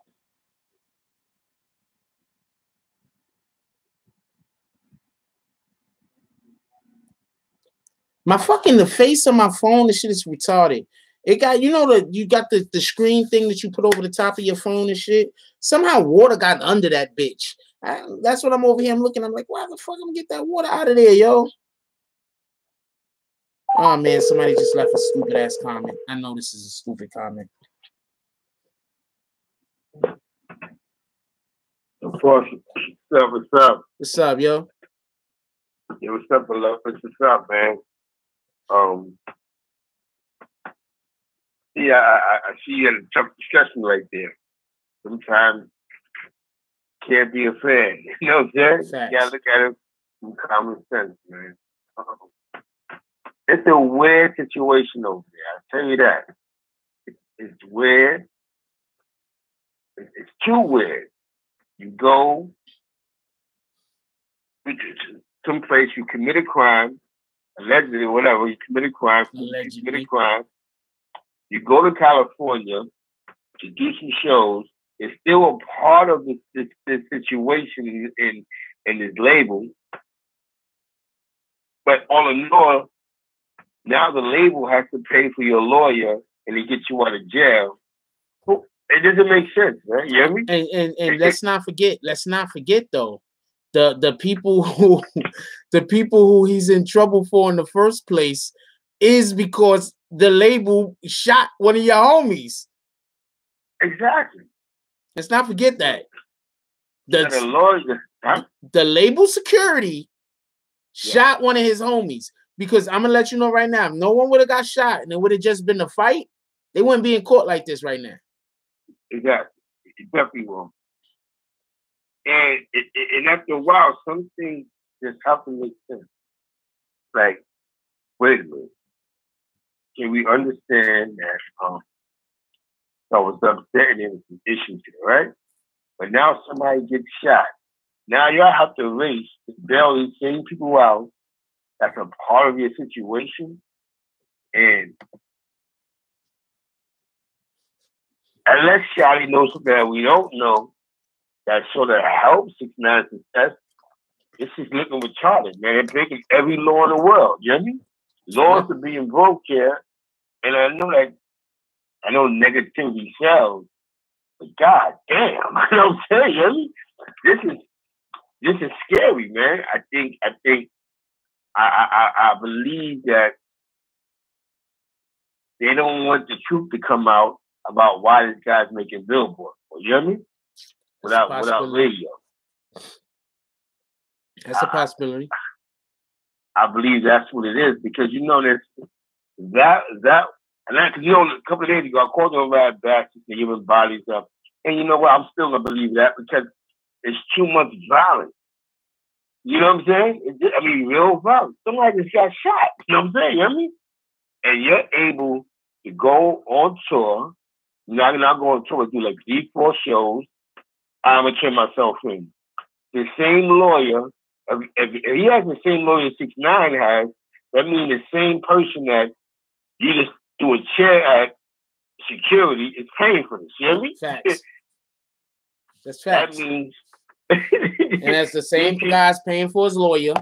The face on my phone, this shit is retarded. It got, you got the screen thing that you put over the top of your phone and shit. Somehow water got under that bitch. That's what I'm over here. I'm looking. I'm like, why the fuck I'm gonna get that water out of there, yo? Oh man, somebody just left a stupid ass comment. I know this is a stupid comment. Of course. What's up? What's up, yo? Yeah, what's up, beloved? What's up, man? Yeah, I see you had a tough discussion right there. Sometimes can't be a fan. You know what I'm saying? You gotta look at it with common sense, man. It's a weird situation over there. I tell you that. It's weird. It's too weird. You go to some place, you commit a crime, allegedly, whatever, you commit a crime, you go to California to do some shows. It's still a part of this situation in this label. But all in all, now the label has to pay for your lawyer and to get you out of jail. It doesn't make sense, right? You hear me? And let's not forget though, the people who he's in trouble for in the first place is because the label shot one of your homies. Exactly. Let's not forget that. The label security shot one of his homies. Because I'm gonna let you know right now, if no one would have got shot and it would have just been a fight, they wouldn't be in court like this right now. Exactly. It definitely won't. And after a while, some things just have to make sense. Like, wait a minute. Can we understand that I was upset and there was some issues here, right? But now somebody gets shot. Now y'all have to race to bail these same people out. That's a part of your situation. And unless Shotti knows something that we don't know, that sort of helps 6ix9ine's success, this is looking retarded, man. They're breaking every law in the world. You know what I mean? Laws are being broke here. And I know negativity sells, but god damn, you know what I'm saying? You know what I mean? This is scary, man. I believe that they don't want the truth to come out about why this guy's making Billboard. You hear me? Without radio. That's a possibility. I believe that's what it is because you know that and you know a couple of days ago I called them bad bastards and giving bodies up, and you know what? I'm still gonna believe that because it's too much violence. You know what I'm saying? Real violence. Somebody just got shot. You know what I'm saying? You know what I mean? And you're able to go on tour. Now go on tour and do like 3-4 shows. I'm gonna turn myself in. The same lawyer, if he has the same lawyer 6ix9ine has, that means the same person that you just do a chair at security is paying for this. You know what I mean? Facts. That's facts. That means and that's the same guys paying for his lawyer.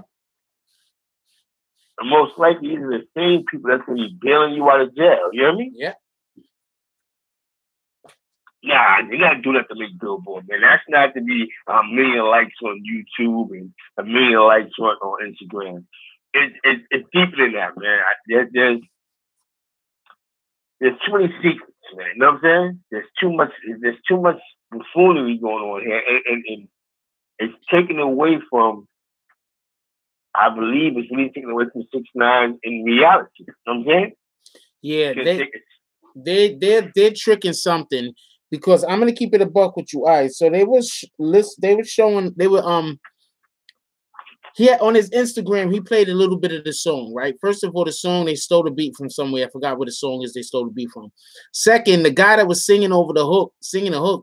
And most likely these are the same people that's gonna be bailing you out of jail. You know what I mean? Yeah. Nah, you gotta do that to make Billboard, man. That's not to be a million likes on YouTube and a million likes on Instagram. It's deeper than that, man. There's too many secrets, man. You know what I'm saying? There's too much buffoonery going on here, and it's taken away from. I believe it's really taken away from 6ix9ine in reality. You know what I'm saying? Yeah, they're tricking something. Because I'm gonna keep it a buck with you. All right, so they were showing he had on his Instagram, he played a little bit of the song, right? First of all, the song, they stole the beat from somewhere. I forgot what the song is they stole the beat from. Second, the guy that was singing over the hook,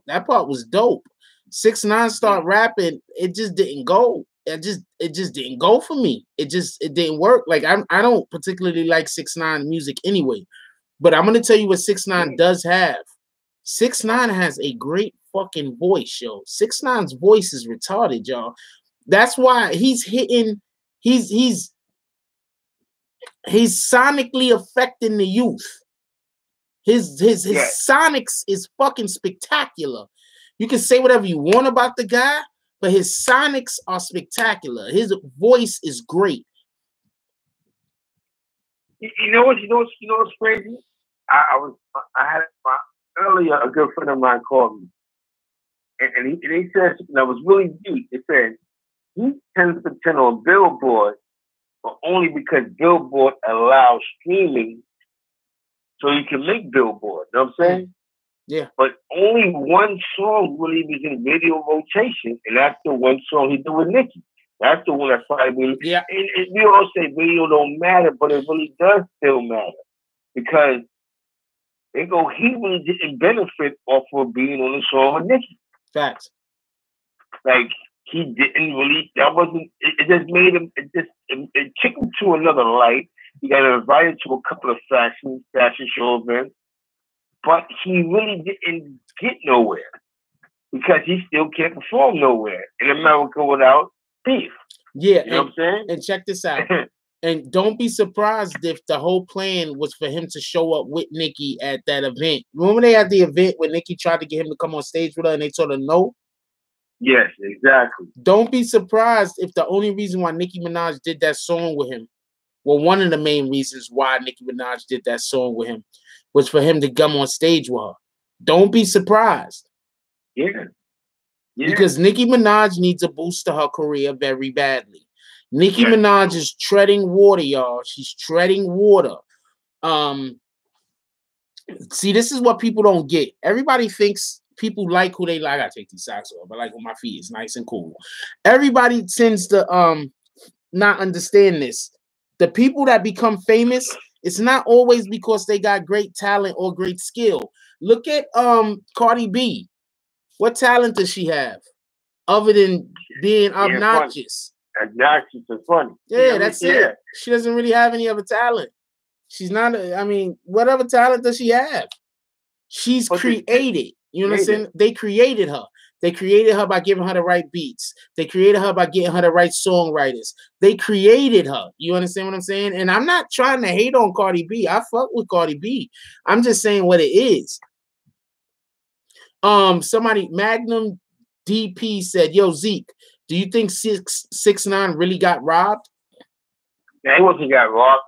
that part was dope. 6ix9ine started rapping, it just didn't go. It just didn't go for me. It didn't work. Like I don't particularly like 6ix9ine music anyway. But I'm gonna tell you what 6ix9ine does have. 6ix9ine has a great fucking voice, yo. 6ix9ine's voice is retarded, y'all. That's why he's hitting. He's sonically affecting the youth. His sonics is fucking spectacular. You can say whatever you want about the guy, but his sonics are spectacular. His voice is great. You know what's crazy? I had earlier, a good friend of mine called me, and he said something that was really deep. He said he 10 for 10 on Billboard, but only because Billboard allows streaming, so you can make Billboard. You know what I'm saying? Yeah. But only one song really was in radio rotation, and that's the one song he did with Nicki. That's the one that's probably yeah. And we all say radio don't matter, but it really does still matter because. They go, he really didn't benefit off of being on the song with Nicki. Facts. Like, he didn't really, it just made him, it took him to another light. He got invited to a couple of fashion show events, but he really didn't get nowhere because he still can't perform nowhere in America without beef. Yeah. You know what I'm saying? And check this out. And don't be surprised if the whole plan was for him to show up with Nicki at that event. Remember they had the event where Nicki tried to get him to come on stage with her and they told her no? Yes, exactly. Don't be surprised if the only reason why Nicki Minaj did that song with him, well, one of the main reasons why Nicki Minaj did that song with him was for him to come on stage with her. Don't be surprised. Yeah. Because Nicki Minaj needs a boost to her career very badly. Nicki Minaj is treading water, y'all. She's treading water. See, this is what people don't get. Everybody thinks people like who they like. I gotta take these socks off. I like when my feet is nice and cool. Everybody tends to not understand this. The people that become famous, it's not always because they got great talent or great skill. Look at Cardi B. What talent does she have other than being obnoxious? Obnoxious and funny. Yeah, that's it. She doesn't really have any other talent. She's not, I mean, whatever talent does she have? She's created. You know what I'm saying? They created her. They created her by giving her the right beats. They created her by getting her the right songwriters. They created her. You understand what I'm saying? And I'm not trying to hate on Cardi B. I fuck with Cardi B. I'm just saying what it is. Somebody, Magnum DP said, yo, Zeke, do you think 6ix9ine really got robbed? Yeah, he wasn't got robbed.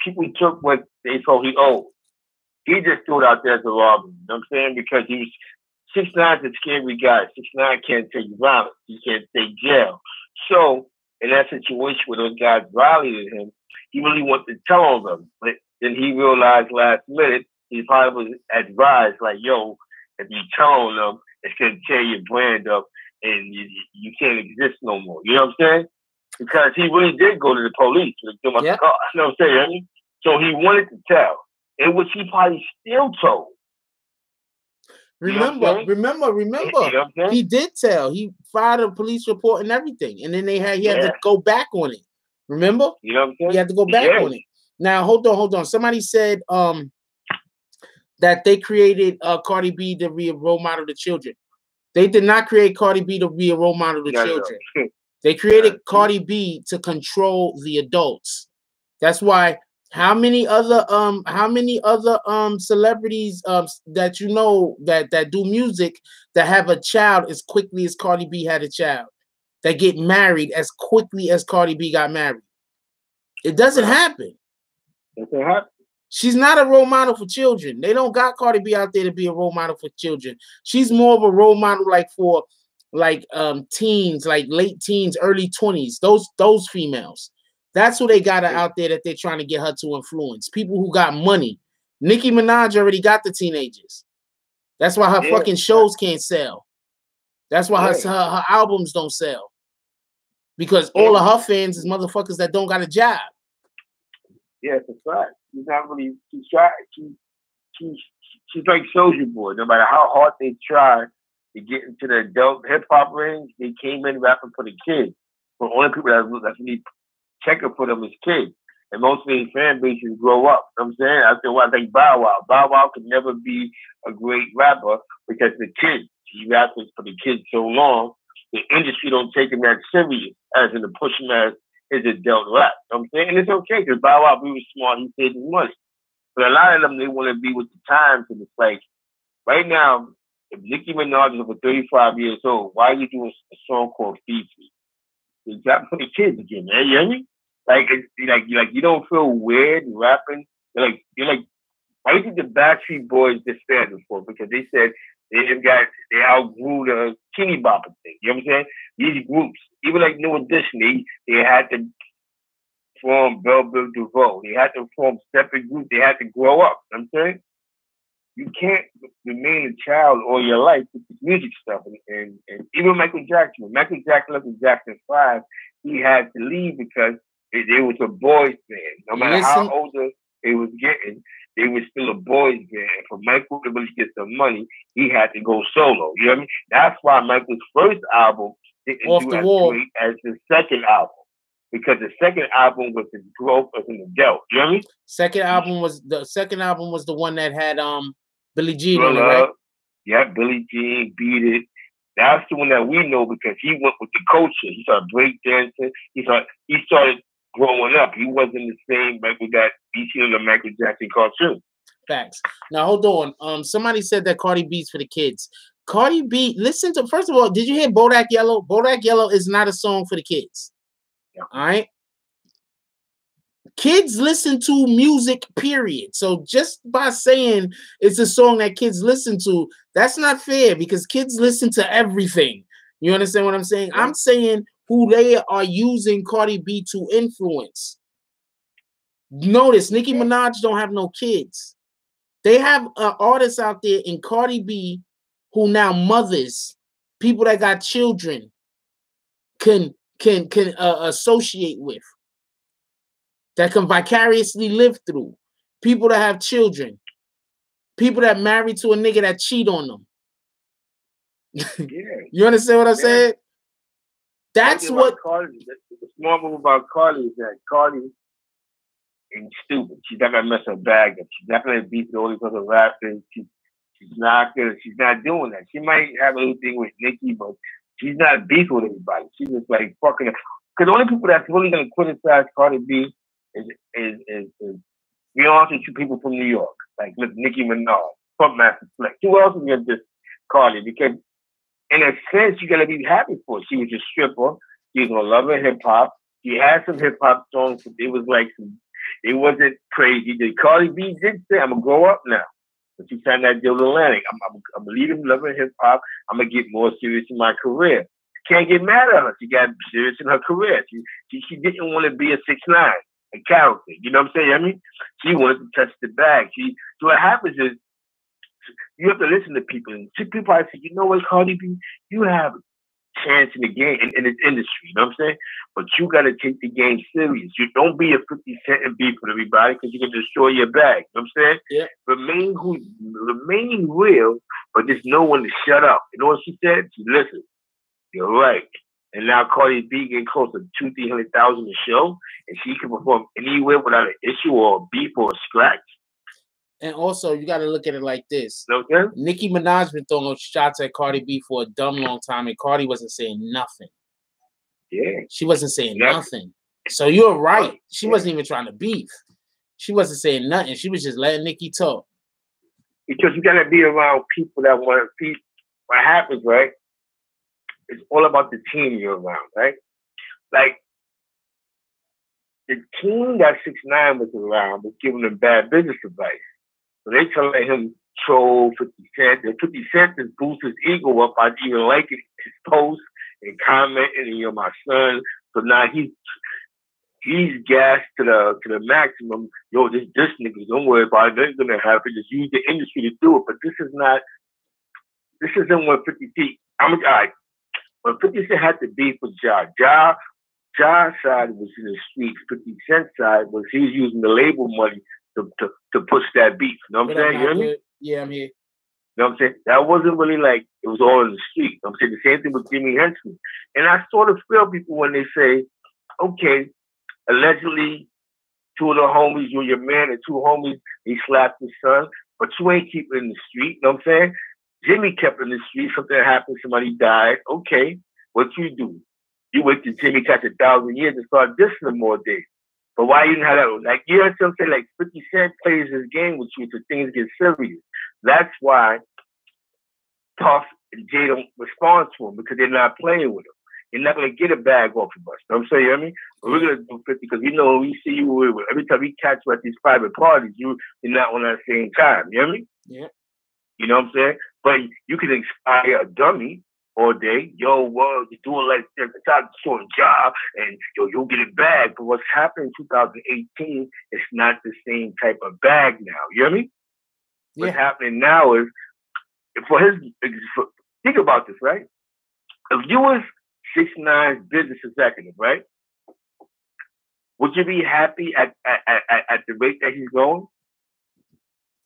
People took what they thought he owed. He just threw it out there as a robbery. You know what I'm saying? Because he was 6ix9ine's a scary guy. 6ix9ine can't take violence. He can't take jail. So in that situation where those guys violated him, he really wanted to tell on them. But then he realized last minute, he probably was advised, like, yo, if you tell on them, it's going to tear your brand up and you can't exist no more. You know what I'm saying? Because he really did go to the police to do my car. You know what I'm saying? So he wanted to tell, in which he probably still told. Remember, you know he did tell. He filed a police report and everything. And then he had to go back on it. Remember? You know what I'm saying? He had to go back on it. Now, hold on. Somebody said that they created Cardi B to be a role model to children. They did not create Cardi B to be a role model to children. No. They created Cardi B to control the adults. That's why how many other celebrities that you know that do music that have a child as quickly as Cardi B had a child, that get married as quickly as Cardi B got married? It doesn't happen. It doesn't happen. She's not a role model for children. They don't got Cardi B out there to be a role model for children. She's more of a role model like for teens, like late teens, early 20s. Those females. That's who they got her out there that they're trying to get her to influence. People who got money. Nicki Minaj already got the teenagers. That's why her fucking shows can't sell. That's why her albums don't sell. Because all of her fans is motherfuckers that don't got a job. Yeah, it's a fact. She's not really. She's like Soulja Boy. No matter how hard they try to get into the adult hip hop range, they came in rapping for the kids. For only people that need checking for them is kids, and most of these fan bases grow up. You know what I'm saying? After a while, I think Bow Wow. Bow Wow could never be a great rapper because the kids. He raps for the kids so long, the industry don't take him that serious as in the push him as his adult rap. You know what I'm saying? And it's okay because Bow Wow, we was smart, he saving money. But a lot of them, they want to be with the times, and it's like, right now, if Nicki Minaj is over 35 years old, why are you doing a song called Fifi? It's not for the kids again, man. You hear me? Like you don't feel weird rapping. You're like, why do you think the Backstreet Boys disbanded for? Because they said they outgrew the teeny bopper thing. You know what I'm saying? These groups, even like New Edition, they had to form Belle Biv DeVoe. They had to form separate groups. They had to grow up. You know what I'm saying? You can't remain a child all your life with this music stuff. And even Michael Jackson, when Michael Jackson left in Jackson 5, he had to leave because it was a boys band. No matter how older they was getting, they was still a boys band. And for Michael to really get some money, he had to go solo. You know what I mean? That's why Michael's first album didn't do as great as the second album. Because the second album was his growth as an adult. You know what I mean? Second album was the one that had Billie Jean on it, right? Yeah, Billie Jean, Beat It. That's the one that we know because he went with the culture. He started breakdancing. He started growing up. He wasn't the same Michael that you see in the Michael Jackson cartoon. Facts. Now hold on. Somebody said that Cardi B's for the kids. Cardi B, listen to, first of all, did you hear Bodak Yellow? Bodak Yellow is not a song for the kids. Yeah. All right. Kids listen to music, period. So just by saying it's a song that kids listen to, that's not fair because kids listen to everything. You understand what I'm saying? Yeah. I'm saying who they are using Cardi B to influence. Notice Nicki Minaj don't have no kids. They have artists out there in Cardi B who now mothers, people that got children, can associate with, that can vicariously live through, people that have children, people that married to a nigga that cheat on them. Yeah. You understand what I said? That's what Cardi, the small move about Cardi is that Cardi ain't stupid. She's not gonna mess her bag up. She's not gonna beat all these other rappers. She's not doing that. She might have a little thing with Nicki, but she's not beefing with anybody. She's just like fucking. Because the only people that's really gonna criticize Cardi B is be honest with you, people from New York, like Nicki Minaj, from Master Flex. Who else is gonna just Cardi? Because in a sense, you gotta be happy for her. She was a stripper. She was gonna love her hip hop. She had some hip hop songs. It was like it wasn't crazy. The Cardi B did say, "I'm gonna grow up now." But she signed that deal with Atlantic. I'm leaving loving hip hop. I'm gonna get more serious in my career. Can't get mad at her. She got serious in her career. She didn't want to be a 6ix9ine, a character. You know what I'm saying? I mean, she wanted to touch the bag. So what happens is you have to listen to people. And people probably say, you know what, Cardi B, you have a chance in the game, in this industry. You know what I'm saying? But you got to take the game serious. You don't be a 50 Cent and beef with everybody because you can destroy your bag. You know what I'm saying? Yeah. Remain real, but there's no one to shut up. You know what she said? She listened. You're right. And now Cardi B getting close to 200,000-300,000 a show, and she can perform anywhere without an issue or a beef or a scratch. And also, you got to look at it like this. Okay. Nicki Minaj been throwing shots at Cardi B for a dumb long time, and Cardi wasn't saying nothing. Yeah. She wasn't saying nothing. So you're right. She wasn't even trying to beef. She wasn't saying nothing. She was just letting Nicki talk. Because you got to be around people that want to beef. What happens, right? It's all about the team you're around, right? Like, the team that 6ix9ine was around was giving him bad business advice. So they telling him troll 50 Cent. And 50 Cent just boosts his ego up by even liking his posts and commenting, and you're my son. So now he's gassed to the maximum. Yo, this nigga, don't worry about it. Nothing's gonna happen. Just use the industry to do it. But this isn't what 50 Cent. All right. When 50 Cent had to beef with Ja's side was in the streets. 50 Cent's side was he was using the label money to push that beef. You know what I'm saying? You hear me? Yeah, I'm here. You know what I'm saying? That wasn't really like it was all in the street. I'm saying the same thing with Jimmy Henson. And I sort of feel people when they say, okay, allegedly 2 of the homies, you're your man, and 2 homies, he slapped his son, but you ain't keep it in the street. You know what I'm saying? Jimmy kept it in the street, something happened, somebody died. Okay, what you do? You wait till Jimmy catch 1,000 years and start dissing him more days. But why you didn't have that? Like, you know what I'm saying? Like, 50 Cent plays this game with you so things get serious. That's why Puff and Jay don't respond to him because they're not playing with him. You're not going to get a bag off of us. You know what I'm saying? You know what I mean? But we're going to do 50 because we know when we see you, every time we catch you at these private parties, you're not on that same time. You know what I mean? Yeah. You know what I'm saying? But you can inspire a dummy all day. Yo, well, you're doing like this, a short job, and yo, you'll get it back. But what's happened in 2018 is not the same type of bag now. You know what I mean? Yeah. What's happening now is, think about this, right? If you was 6ix9ine's business executive, right? Would you be happy at the rate that he's going?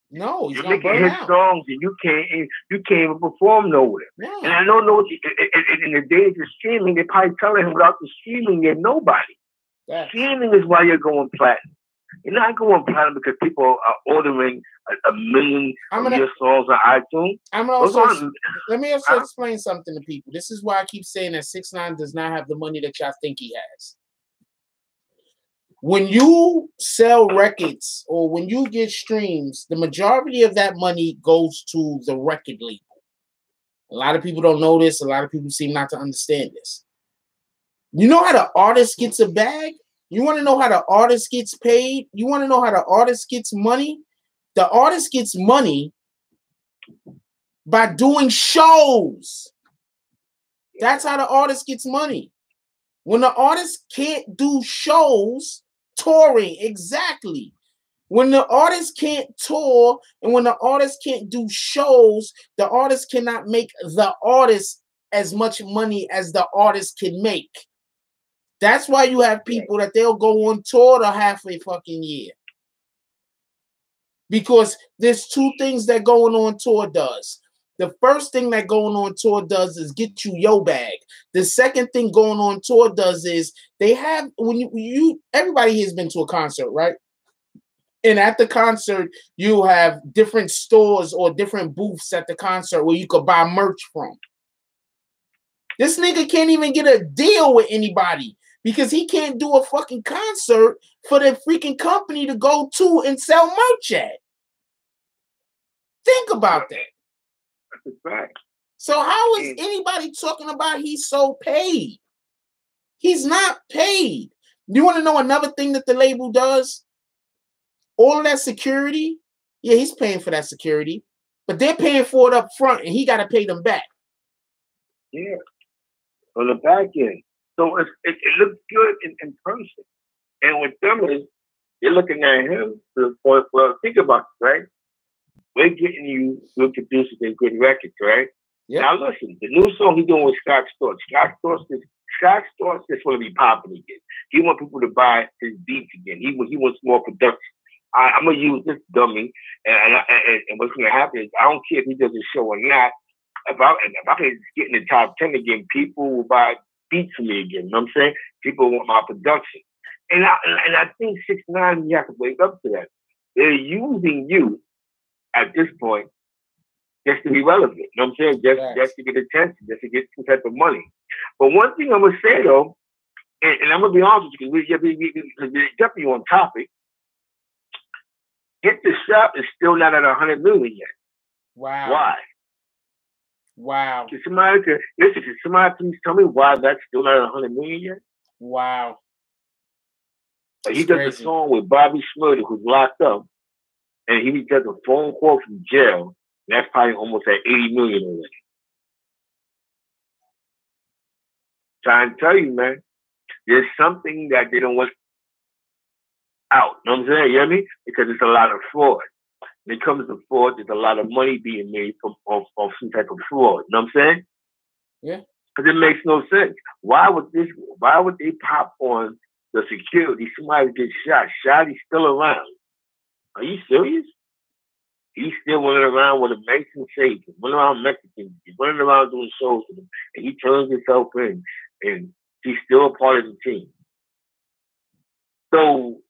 No, he's you're making his songs and you can't even perform nowhere. Yeah. And I don't know in the days of streaming, they're probably telling him without the streaming, you're nobody. Yeah. Streaming is why you're going platinum. You're not going platinum because people are ordering a million of your songs on iTunes. Let me also explain something to people. This is why I keep saying that 6ix9ine does not have the money that y'all think he has. When you sell records or when you get streams, the majority of that money goes to the record label. A lot of people don't know this. A lot of people seem not to understand this. You know how the artist gets a bag? You want to know how the artist gets paid? You want to know how the artist gets money? The artist gets money by doing shows. That's how the artist gets money. When the artist can't do shows, touring, exactly. When the artist can't tour and when the artist can't do shows, the artist cannot make the artist as much money as the artist can make. That's why you have people that they'll go on tour to half a fucking year. Because there's two things that going on tour does. The first thing that going on tour does is get you your bag. The second thing going on tour does is they have, when you everybody has been to a concert, right? And at the concert, you have different stores or different booths at the concert where you could buy merch from. This nigga can't even get a deal with anybody because he can't do a fucking concert for the freaking company to go to and sell merch at. Think about that. That's a fact. So how is anybody talking about he's so paid? He's not paid. You want to know another thing that the label does? All of that security, yeah, he's paying for that security, but they're paying for it up front, and he got to pay them back. Yeah, on the back end. So it looks good in person. And with them is, you're looking at him. Well, think about it, right? We're getting you good producers and good records, right? Yep. Now listen, the new song he's doing with Scott Storch. Scott Storch just want to be popping again. He want people to buy his beats again. He wants more production. I'm gonna use this dummy, and what's gonna happen is I don't care if he does a show or not. If I can get in the top 10 again, people will buy beats from me again. You know what I'm saying? People want my production, and I think 6ix9ine, you have to wake up to that. They're using you at this point just to be relevant. You know what I'm saying? Just to get attention, just to get some type of money. But one thing I'm gonna say though, and I'm gonna be honest with you, because we're definitely on topic. Get the Shop is still not at 100 million yet. Wow. Why? Wow. Can somebody please tell me why that's still not at 100 million yet? Wow. He does a song with Bobby Shmurda, who's locked up, and he does a phone call from jail. And that's probably almost at 80 million already. Trying to tell you, man, there's something that they don't want out. You know what I'm saying? You hear me? Because it's a lot of fraud. When it comes to fraud, there's a lot of money being made from some type of fraud. You know what I'm saying? Yeah. Because it makes no sense. Why would they pop on the security? Somebody gets shot. Shotty's still around. Are you serious? He's still running around with a Mexican safe, running around Mexicans, he's running around doing shows with them, and he turns himself in, and he's still a part of the team. So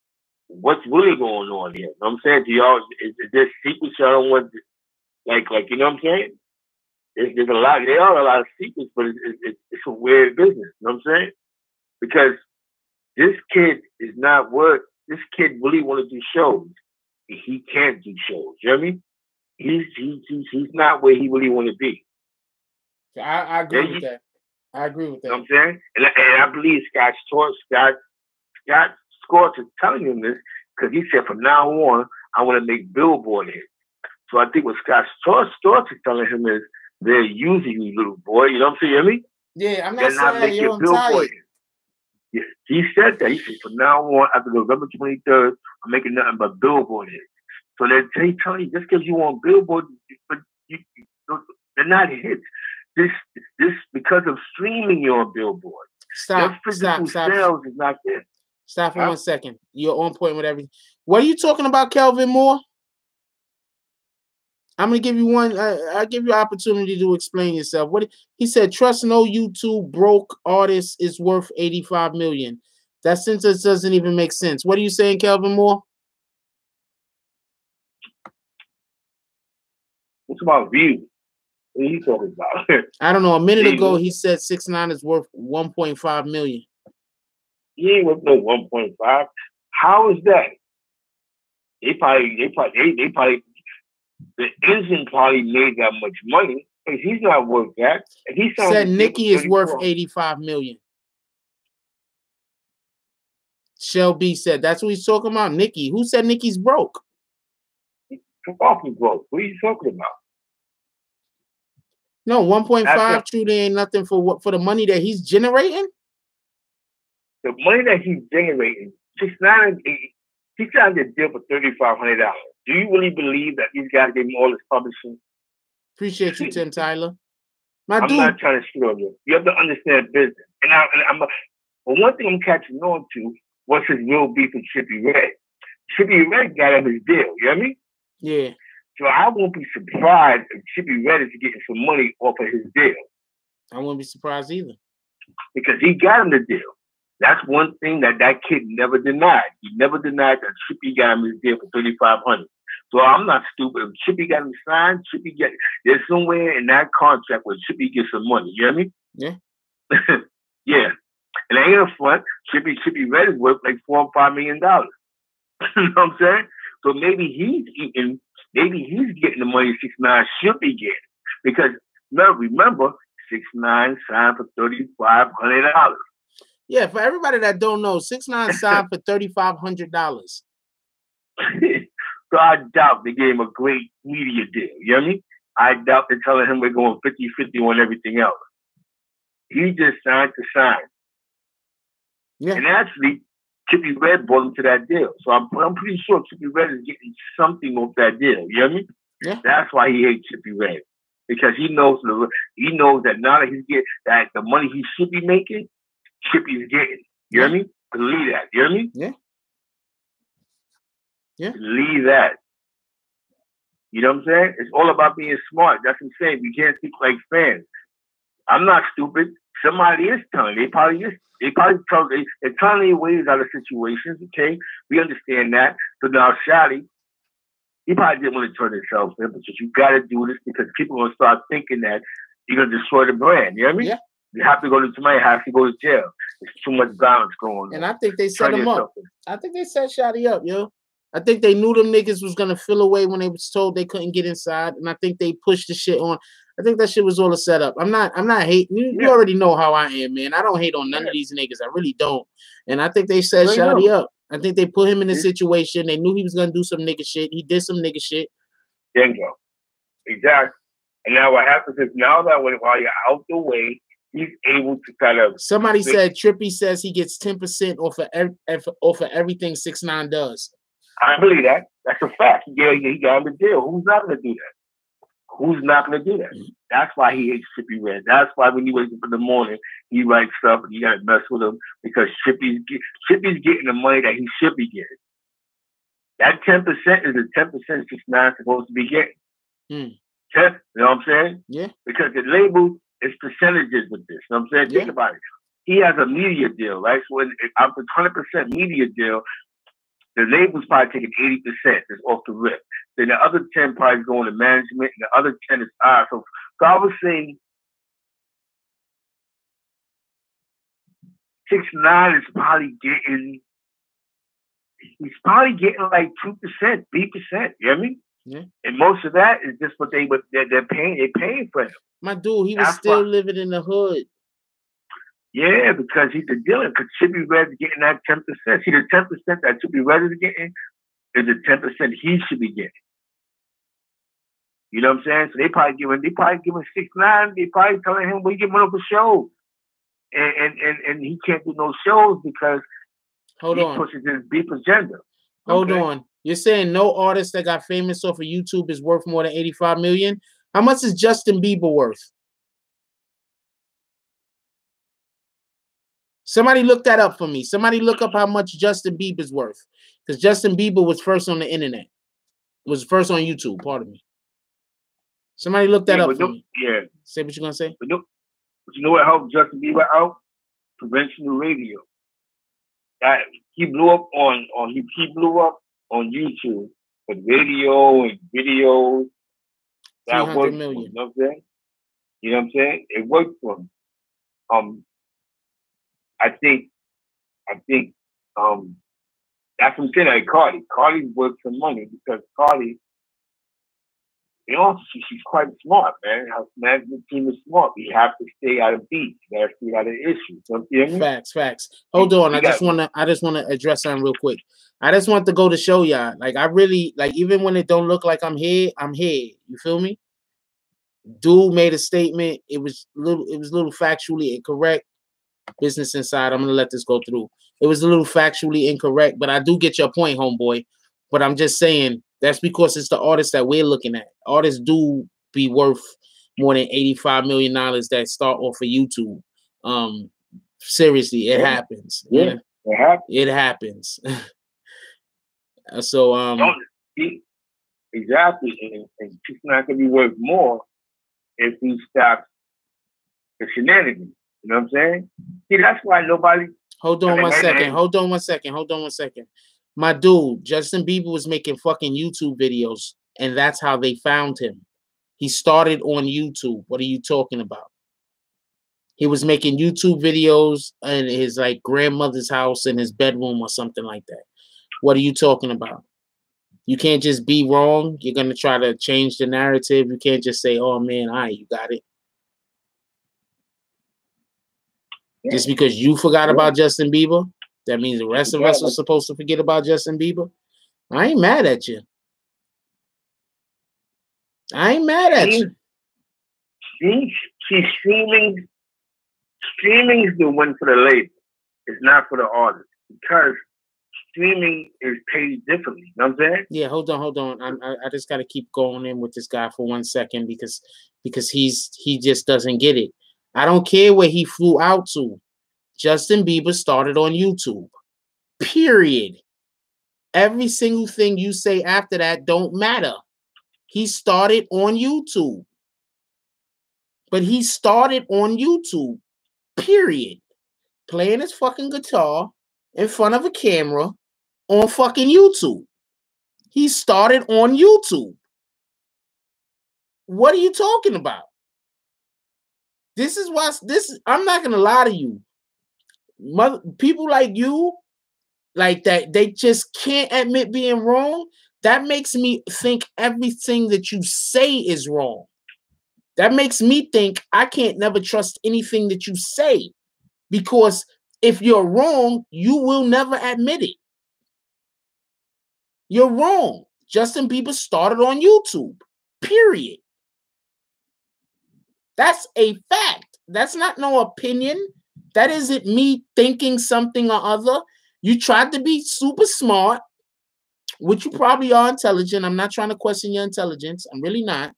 what's really going on here? You know what I'm saying to y'all, is there secrets y'all don't want to, like, you know what I'm saying? There's a lot, there are a lot of secrets, but it's a weird business, you know what I'm saying? Because this kid is not what, this kid really want to do shows. He can't do shows, you know what I mean? He's not where he really want to be. I agree with that. I agree with that. You know what I'm saying? And I believe Scott Storch is telling him this because he said from now on, I want to make Billboard hits. So I think what Scott Storch is telling him is they're using you, little boy. You know what I'm saying? You know me? Yeah, I'm not saying you're Billboard hits. Yeah, he said that. He said from now on, after November 23rd, I'm making nothing but Billboard hits. So they're telling you just because you want Billboard, but they're not hits. This because of streaming you on Billboard. Stop. Sales is not there. Stop for 1 second. You're on point with everything. What are you talking about, Kelvin Moore? I'm gonna give you one. I'll give you an opportunity to explain yourself. What he said: trust no YouTube broke artist is worth 85 million. That sentence doesn't even make sense. What are you saying, Kelvin Moore? What's about views? What are you talking about? I don't know. A minute ago, he said 6ix9ine is worth 1.5 million. He ain't worth no 1.5. How is that? They probably, the engine probably made that much money, because he's not worth that. And he said Nikki is worth 85 million. Shelby said that's what he's talking about. Nikki. Who said Nikki's broke? Fucking broke. What are you talking about? No, 1.5 true. There ain't nothing for the money that he's generating. The money that he's generating, 6ix9ine, he's trying to deal for $3,500. Do you really believe that these guys gave him all this publishing? Appreciate you, Tim Tyler. I'm not trying to shit on you. You have to understand business. But one thing I'm catching on to was his real beef with Trippie Redd. Trippie Redd got him his deal. You know what I mean? Yeah. So I won't be surprised if Trippie Redd is getting some money off of his deal. I won't be surprised either. Because he got him the deal. That's one thing that kid never denied. He never denied that Trippie got him his deal for $3,500. So I'm not stupid. If Trippie got him signed, there's somewhere in that contract where Trippie gets some money. You know what I mean? Yeah. Yeah. And I ain't a front. Trippie Redd is worth like $4 or $5 million. You know what I'm saying? So maybe he's getting the money 6ix9ine should be getting. Because remember, 6ix9ine signed for $3,500. Yeah, for everybody that don't know, 6ix9ine signed for $3,500. So I doubt they gave him a great media deal. You know what I mean? I doubt they're telling him we're going 50-50 on everything else. He just signed to sign. Yeah. And actually, Trippie Redd brought him to that deal. So I'm pretty sure Trippie Redd is getting something off that deal. You know what I mean? Yeah. That's why he hates Trippie Redd. Because he knows that now that he's getting that the money he should be making, Trippie's getting. You know what I mean? Believe that. You know what I mean? Yeah. Yeah. Believe that. You know what I'm saying? It's all about being smart. That's what I'm saying. We can't think like fans. I'm not stupid. Somebody is telling. They're telling their ways out of situations. Okay, we understand that. So now Shotti, he probably didn't want to turn himself in, but you got to do this because people are gonna start thinking that you're gonna destroy the brand. You know what I mean? Yeah. You have to go to somebody has to go to jail. There's too much violence going on. And I think they set him up. I think they set Shotti up, yo. I think they knew them niggas was gonna feel away when they was told they couldn't get inside, and I think they pushed the shit on. I think that shit was all a setup. I'm not hating. You already know how I am, man. I don't hate on none of these niggas. I really don't. And I think they set Shotti up. I think they put him in a situation. They knew he was gonna do some nigga shit. He did some nigga shit. Bingo. Exactly. And now what happens is now that while you're out the way, he's able to kind of. Somebody said Trippie says he gets 10% off of everything 6ix9ine does. I believe that. That's a fact. Yeah, he got him the deal. Who's not going to do that? Who's not going to do that? That's why he hates Trippie Redd. That's why when he wakes up in the morning, he writes stuff and you got to mess with him because Trippie's getting the money that he should be getting. That 10% is the 10% 6ix9ine supposed to be getting. 10, you know what I'm saying? Yeah. Because the label is percentages with this. You know what I'm saying? Think about it. He has a media deal, right? So after 100% media deal, the label's probably taking 80% is off the rip. Then the other 10 probably is going to management, and the other 10 is ours. So I was saying 6ix9ine is probably getting, he's probably getting like 2%, 3%. You know what I mean? Yeah. And most of that is just what they're paying. They're paying for him. My dude, he was still living in the hood. Yeah, because he's the dealer. Because Trippie Redd is getting that 10%. See, the 10% that Trippie Redd is getting is the 10% he should be getting. You know what I'm saying? So they probably giving 6ix9ine. They probably telling him we get money for shows, and he can't do no shows because he pushes his beef agenda. Hold on, you're saying no artist that got famous off of YouTube is worth more than 85 million? How much is Justin Bieber worth? Somebody look that up for me. Somebody look up how much Justin Bieber's worth. Because Justin Bieber was first on the internet. Was first on YouTube, pardon me. Somebody look that up for me. Yeah. Say what you're going to say. But you know what helped Justin Bieber out? Conventional radio. He blew up on YouTube with radio and videos. That worked for him, you know what I'm saying? You know what I'm saying? It worked for him. I think That's what I'm saying. Like Cardi. Cardi's worth some money because Cardi, you know, she's quite smart, man. Her management team is smart. You have to stay out of beats. You have to stay out of issues. You hear me? Facts. Hold on. I just wanna address something real quick. I just want to go to show y'all. Like I really like, even when it don't look like I'm here, I'm here. You feel me? Dude made a statement. It was a little factually incorrect. Business Inside. I'm gonna let this go through. It was a little factually incorrect, but I do get your point, homeboy. But I'm just saying that's because it's the artists that we're looking at. Artists do be worth more than $85 million that start off of YouTube. Seriously, it happens. Yeah, it happens. It happens. So exactly, and she's not gonna be worth more if he stops the shenanigans. You know what I'm saying? See, that's why nobody. Hold on one second. My dude, Justin Bieber was making fucking YouTube videos, and that's how they found him. He started on YouTube. What are you talking about? He was making YouTube videos in his like grandmother's house in his bedroom or something like that. What are you talking about? You can't just be wrong. You're gonna try to change the narrative. You can't just say, "Oh man, all right, you got it." Just because you forgot about Justin Bieber, that means the rest of us are supposed to forget about Justin Bieber. I ain't mad at you. See, streaming is the one for the label. It's not for the artist because streaming is paid differently. You know what I'm saying? Yeah, hold on. I just got to keep going in with this guy for 1 second because he just doesn't get it. I don't care where he flew out to. Justin Bieber started on YouTube. Period. Every single thing you say after that don't matter. He started on YouTube. But he started on YouTube. Period. Playing his fucking guitar in front of a camera on fucking YouTube. He started on YouTube. What are you talking about? I'm not gonna lie to you. People like you, like that, they just can't admit being wrong. That makes me think everything that you say is wrong. That makes me think I can't never trust anything that you say, because if you're wrong, you will never admit it. You're wrong. Justin Bieber started on YouTube. Period. That's a fact. That's not no opinion. That isn't me thinking something or other. You tried to be super smart, which you probably are intelligent. I'm not trying to question your intelligence. I'm really not.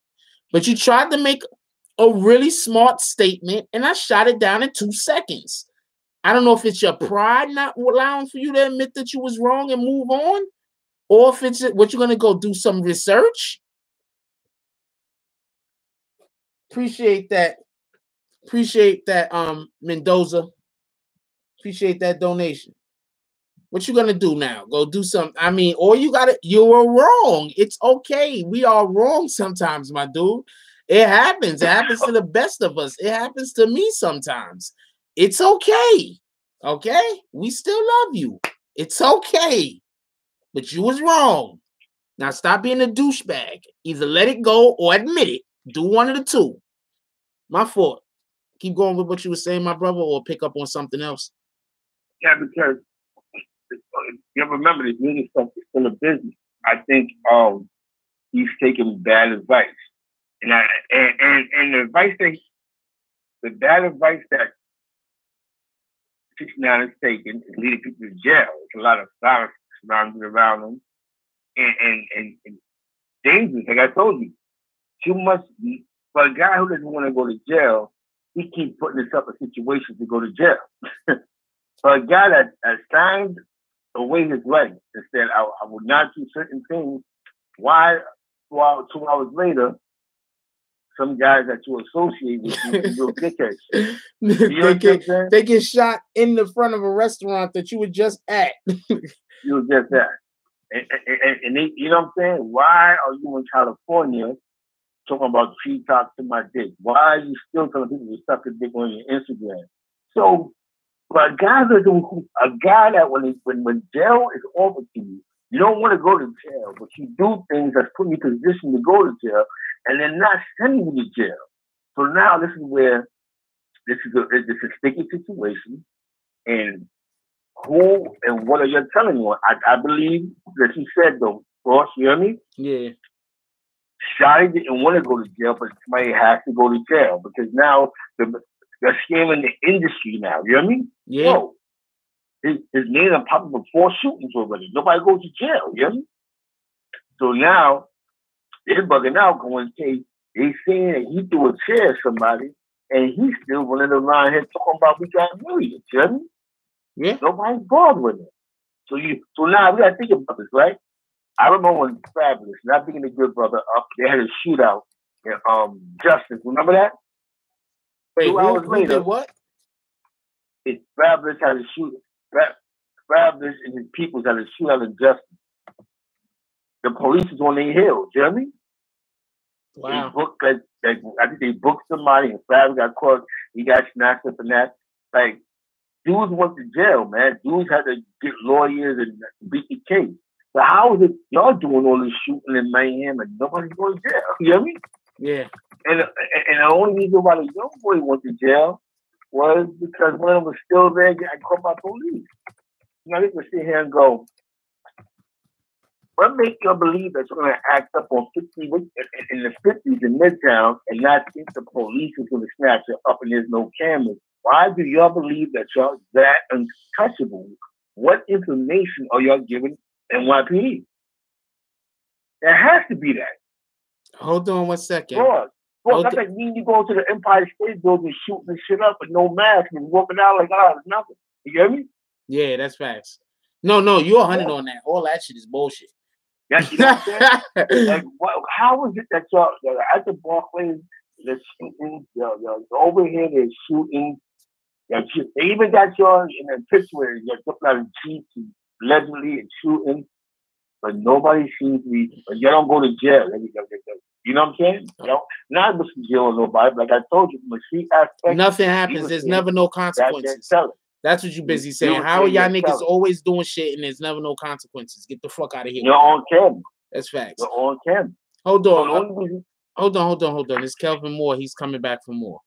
But you tried to make a really smart statement, and I shot it down in 2 seconds. I don't know if it's your pride not allowing for you to admit that you was wrong and move on, or if it's what you're going to go do some research. Appreciate that, Mendoza. Appreciate that donation. What you gonna do now? Go do something. I mean, or you were wrong. It's okay. We are wrong sometimes, my dude. It happens. It happens to the best of us. It happens to me sometimes. It's okay. Okay? We still love you. It's okay. But you was wrong. Now stop being a douchebag. Either let it go or admit it. Do one of the two. My fault. Keep going with what you were saying, my brother, or pick up on something else. Yeah, because you ever remember this music stuff is still a business. I think he's taking bad advice. And the advice the bad advice that 69 is taking is leading people to jail. There's a lot of violence surrounding around him. And dangerous, like I told you. You must be, for a guy who doesn't want to go to jail, he keeps putting himself in situations to go to jail. For a guy that signed away his legs and said, I will not do certain things, why 2 hours later, some guys that you associate with you real dickheads. They get shot in the front of a restaurant that you were just at. You were just at. And they, you know what I'm saying? Why are you in California talking about treetops to my dick? Why are you still telling people to suck a dick on your Instagram? So But a guy that when jail is offered to you, you don't want to go to jail, but you do things that's putting you in a position to go to jail, and they're not sending you to jail. So now this is where this is a sticky situation, and who and what are you telling you? I believe that he said though, Ross, you hear me? Yeah. Shotti didn't want to go to jail, but somebody has to go to jail because now they're scamming the industry now. You hear me? Yeah. Yo, his name is popping up 4 shootings already. Nobody goes to jail. You hear me? So now they're bugging out going, hey, they saying that he threw a chair at somebody, and he's still running around here talking about we got millions. You hear me? Yeah. Nobody's bothered with it. So now we gotta think about this, right? I remember when Fabulous, not being a good brother, up they had a shootout in Justice. Remember that? Wait, 2 hours later, did what? Fabulous had a shoot. Fabulous and his people had a shootout in Justice. The police is on their heels. You hear me? Wow. They booked, I think they booked somebody, and Fabulous got caught. He got snatched up and that. Like, dudes went to jail, man. Dudes had to get lawyers and beat the case. So how is it y'all doing all this shooting in mayhem and nobody's going to jail? You hear me? Yeah. And the only reason why the young boy went to jail was because one of them was still there getting caught by police. Now they can sit here and go, what makes y'all believe that you're going to act up on 50 in the 50s in Midtown and not think the police is going to snatch you up and there's no cameras? Why do y'all believe that y'all that untouchable? What information are y'all giving NYPD? There has to be that. Hold on 1 second. Bro, that's like me and you going to the Empire State Building shooting this shit up with no mask and walking out like, oh, it's nothing. You get me? Yeah, that's facts. No, you're 100 on that. All that shit is bullshit. That's, you know what I'm saying? Like, how is it that y'all at the Barclays, they're shooting, over here, they're shooting. They even got y'all in a picture where you're jumping out of Jeeps and allegedly and shooting, but nobody seems to be, but you don't go to jail. You know what I'm saying? You know, not to jail or nobody, but like I told you, from a street aspect, nothing happens. There's never no consequences. That's what you busy saying. How are y'all niggas always doing shit and there's never no consequences? Get the fuck out of here. You're on camera. That's facts. You're on camera. Hold on. It's Kelvin Moore. He's coming back for more.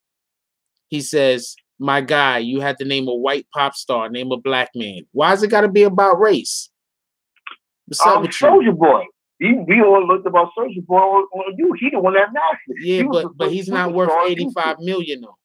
He says, my guy, you had to name a white pop star, name a black man. Why is it got to be about race? What's up with Soulja Boy. We all looked about Soulja Boy on you. He the one that mastered it. Yeah, but he's not worth 85 million though.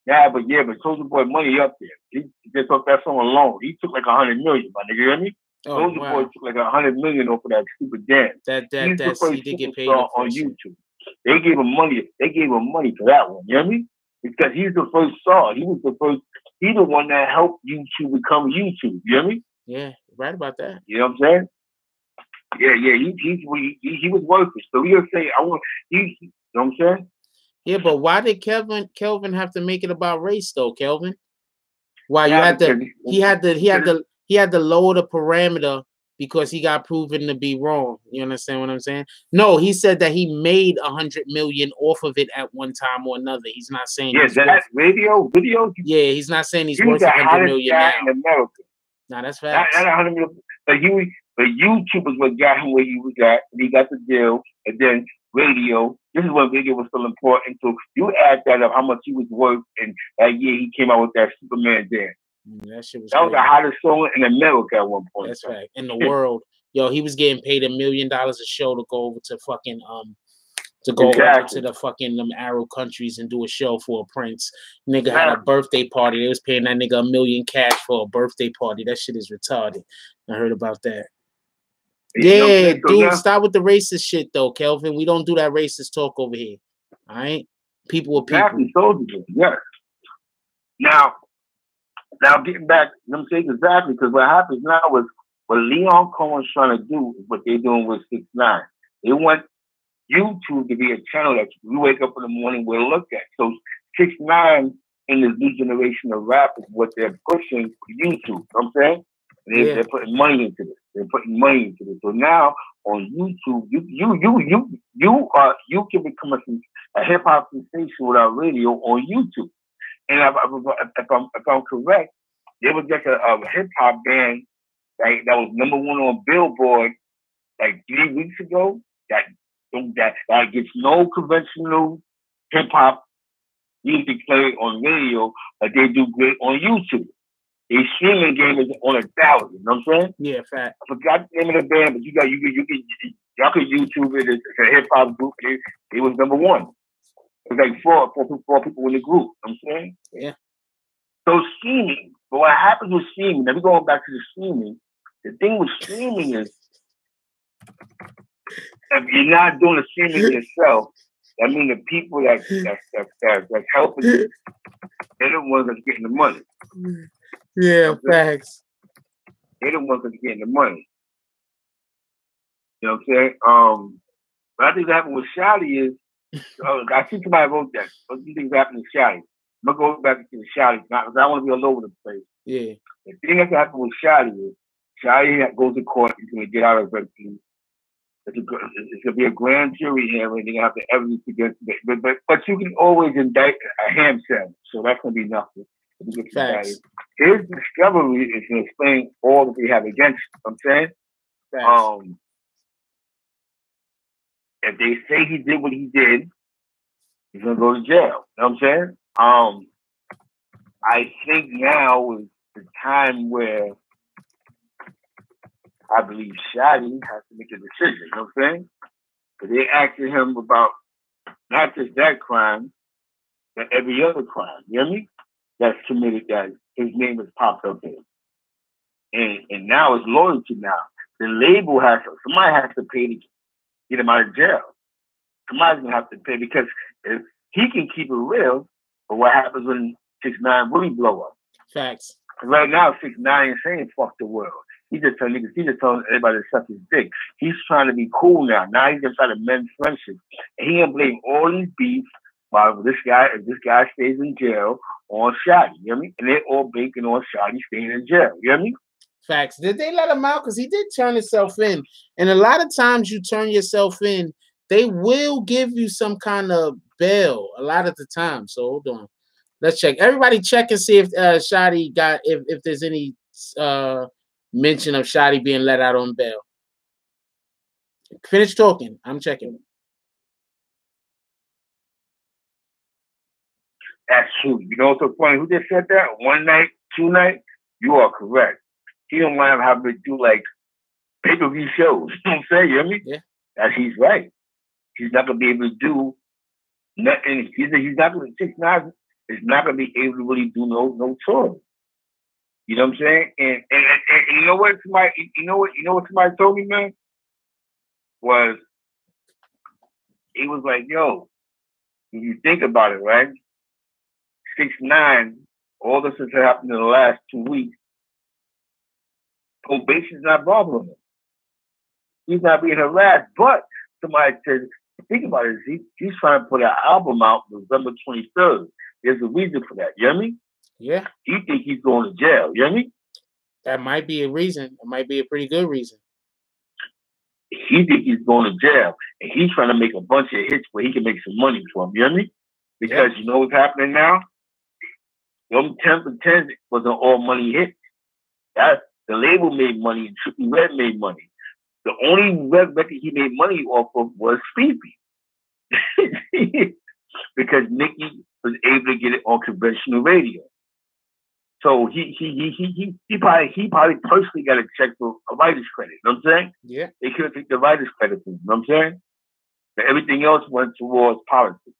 Yeah, but Soulja Boy money up there. He just took that song alone. He took like 100 million, my nigga. You hear me? Soulja Boy took like 100 million off of that stupid dance. He did get paid on YouTube. They gave him money. They gave him money for that one. You hear me? Because he's the first star. He was the first. He's the one that helped YouTube become YouTube. You hear me? Yeah, right about that. You know what I'm saying? Yeah. He was worth it. So we'll say you know what I'm saying? Yeah, but why did Kelvin have to make it about race though, Kelvin? Why he had to lower the parameter because he got proven to be wrong. You understand what I'm saying? No, he said that he made 100 million off of it at one time or another. He's not saying video. Yeah, he's not saying he's worth 100 million now. In America. Nah, that's facts. Not 100 million. But YouTube is what got him where he was at. He got the deal, and then radio. This is when radio was still important. So you add that up, how much he was worth, and that year he came out with that Superman dance. That shit was. That was the hottest song in America at one point. That's right. In the world, yo, he was getting paid $1 million a show to go over to fucking over to the fucking Arab countries and do a show for a prince. Nigga had a birthday party. They was paying that nigga $1 million cash for a birthday party. That shit is retarded. I heard about that. Yeah, dude, stop with the racist shit though, Kelvin. We don't do that racist talk over here. All right, people are people. Exactly, yes. Now getting back, you know what I'm saying, exactly, because what happens now is what Leon Cohen's trying to do is what they're doing with 6ix9ine. They want YouTube to be a channel that we wake up in the morning, we'll look at. So 6ix9ine in this new generation of rap is what they're pushing for YouTube. You know what I'm saying? They're putting money into this. So now on YouTube, you can become a hip hop sensation without radio on YouTube. And if I'm correct, there was just a hip hop band that was #1 on Billboard like 3 weeks ago. That gets no conventional hip hop music played on radio, but they do great on YouTube. Their streaming game is on 1,000. You know what I'm saying? Yeah, fact. I forgot the name of the band, but y'all could YouTube it. It's a hip hop group. It was #1. It was like four people in the group. You know what I'm saying? Yeah. So streaming. But what happens with streaming? Now we're going back to the streaming. The thing with streaming is, if you're not doing the streaming yourself, that means the people that's helping you, they're the ones that's getting the money. Yeah, facts. They're the ones that's getting the money. You know what I'm saying? But I think what happened with Shotti is, I see somebody wrote that. What do you think happened to Shotti? I'm going to go back to the Shotti because I want to be all over the place. Yeah. The thing that's happened with Shotti is, Shotti goes to court. He's going to get out of everything. It's going to be a grand jury hearing. They're going to have the evidence against it. But you can always indict a ham sandwich, so that's going to be nothing. Facts. His discovery is going to explain all that they have against him. I'm saying? Facts. If they say he did what he did, he's going to go to jail. You know what I'm saying? I think now is the time where I believe Shotti has to make a decision. You know what I'm saying? Because they asking him about not just that crime, but every other crime. You hear me? That's committed, that his name is popped up in. And now it's loyalty now. The label somebody has to pay to get him out of jail. Somebody's going to have to pay because if he can keep it real, but what happens when 6ix9ine really blow up? Facts. Right now, 6ix9ine is saying fuck the world. He's just telling everybody to suck his dick. He's trying to be cool now. Now he's just trying to mend friendship. And he gonna blame all these beefs while if this guy stays in jail on Shotti. You hear me? And they're all banking on Shotti staying in jail. You hear me? Facts. Did they let him out? Because he did turn himself in. And a lot of times you turn yourself in, they will give you some kind of bail a lot of the time. So hold on. Let's check. Everybody check and see if Shotti got if there's any mention of Shotti being let out on bail. Finish talking. I'm checking. That's true. You know what's so funny? Who just said that? 1 night, 2 nights? You are correct. He don't mind having to do like pay-per-view shows. You know what I'm saying? You hear me? Yeah. He's right. He's not gonna be able to do nothing. He's not gonna 6ix9ine is not gonna be able to really do no tour. You know what I'm saying? And you know what somebody told me, man? Was he was like, yo, if you think about it, right? 6ix9ine, all this has happened in the last 2 weeks. Probation's not bothering him. He's not being harassed. But somebody said, think about it, he's trying to put an album out November 23rd. There's a reason for that. You hear me? Yeah. He think he's going to jail. You hear me? That might be a reason. It might be a pretty good reason. He think he's going to jail. And he's trying to make a bunch of hits where he can make some money from. You hear me? Because you know what's happening now? Them 10 for 10 was an all money hit. The label made money and Trippie Redd made money. The only record he made money off of was Sleepy. Because Nicki was able to get it on conventional radio. So he probably personally got a check for a writer's credit. You know what I'm saying? Yeah. They could have taken the writer's credit for him. You know what I'm saying? But everything else went towards politics.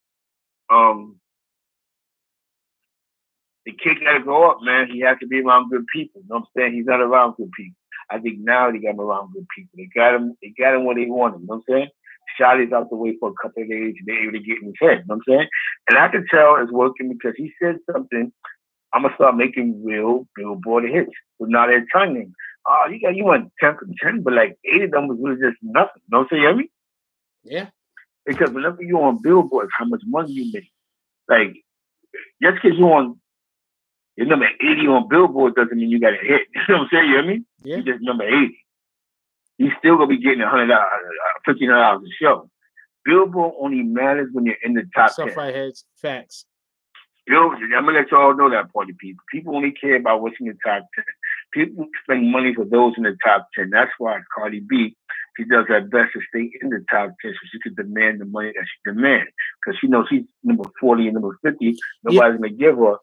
The kid got to grow up, man. He has to be around good people. You know what I'm saying? He's not around good people. I think now they got him around good people. They got him where they want him. You know what I'm saying? Shotti's out the way for a couple of days and they're able to get in his head. You know what I'm saying? And I can tell it's working because he said something. I'm going to start making real Billboard hits. So now they're telling him, oh, you want 10 for 10, but like 8 of them was really just nothing. You know what I'm saying? You hear me? Yeah. Because whenever you're on Billboard, how much money you make. Like, just because you're number 80 on Billboard doesn't mean you got a hit. You know what I'm saying? You hear me? Yeah. You're just number 80. He's still going to be getting $100, $1,500 a show. Billboard only matters when you're in the top 10. Stuff right heads, facts. You know, I'm gonna let y'all know that part of people. People only care about what's in the top 10. People spend money for those in the top 10. That's why Cardi B, she does her best to stay in the top 10 so she could demand the money that she demands. Because she knows she's number 40 and number 50. Nobody's gonna give her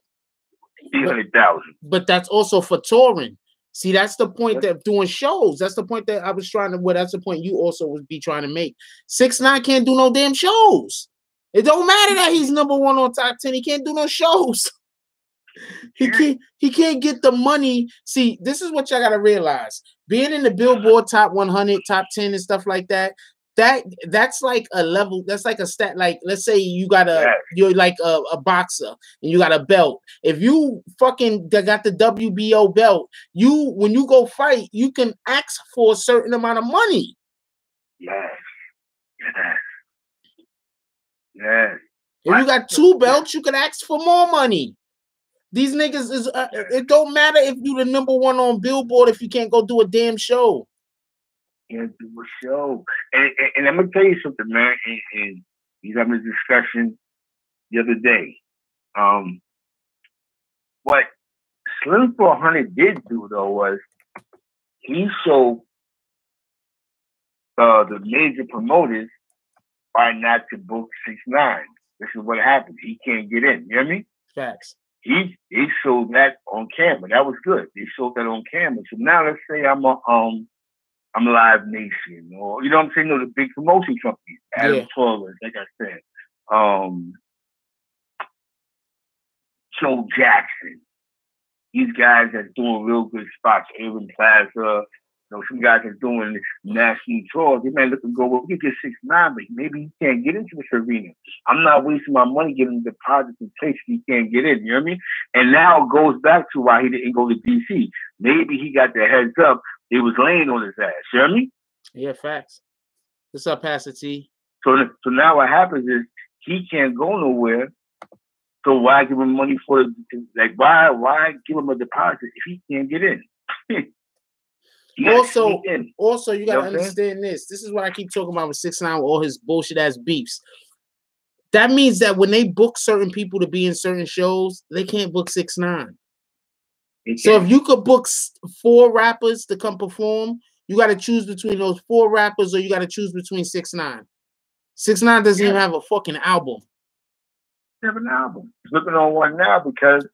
300,000. But that's also for touring. See, that's the point that doing shows. That's the point that I was trying to. Well, that's the point you also would be trying to make. 6ix9ine can't do no damn shows. It don't matter that he's number 1 on top 10. He can't do no shows. He can't get the money. See, this is what y'all gotta realize. Being in the Billboard top 100, top 10, and stuff like that. That's like a level. That's like a stat. Like, let's say you got you're like a boxer and you got a belt. If you fucking got the WBO belt, when you go fight, you can ask for a certain amount of money. Yes. Yes. If you got 2 belts, you can ask for more money. These niggas is it don't matter if you the number 1 on Billboard if you can't go do a damn show. Can't do a show. And I'm gonna tell you something, man. And he's having a discussion the other day. What Slim 400 did do though was he showed the major promoters why not to book 6ix9ine. This is what happened. He can't get in. You hear me? Facts. He showed that on camera. That was good. They showed that on camera. So now let's say I'm Live Nation, or you know what I'm saying? You know, the big promotion companies, Adam Torres, like I said, Joe Jackson. These guys are doing real good spots. Aaron Plaza. You know, some guys are doing national tours. They might look and go, well, we can get 6ix9ine, but maybe he can't get into this arena. I'm not wasting my money giving deposits in place if he can't get in. You know what I mean? And now it goes back to why he didn't go to DC. Maybe he got the heads up. It was laying on his ass. You know what I mean? Yeah, facts. What's up, Pastor T? So now what happens is he can't go nowhere. So why give him money for why give him a deposit if he can't get in? Also, you gotta understand this. This is what I keep talking about with 6ix9ine with all his bullshit ass beefs. That means that when they book certain people to be in certain shows, they can't book 6ix9ine. So if you could book 4 rappers to come perform, you got to choose between those 4 rappers, or you got to choose between 6ix9ine. 6ix9ine doesn't even have a fucking album. Have an album. He's looking on one now because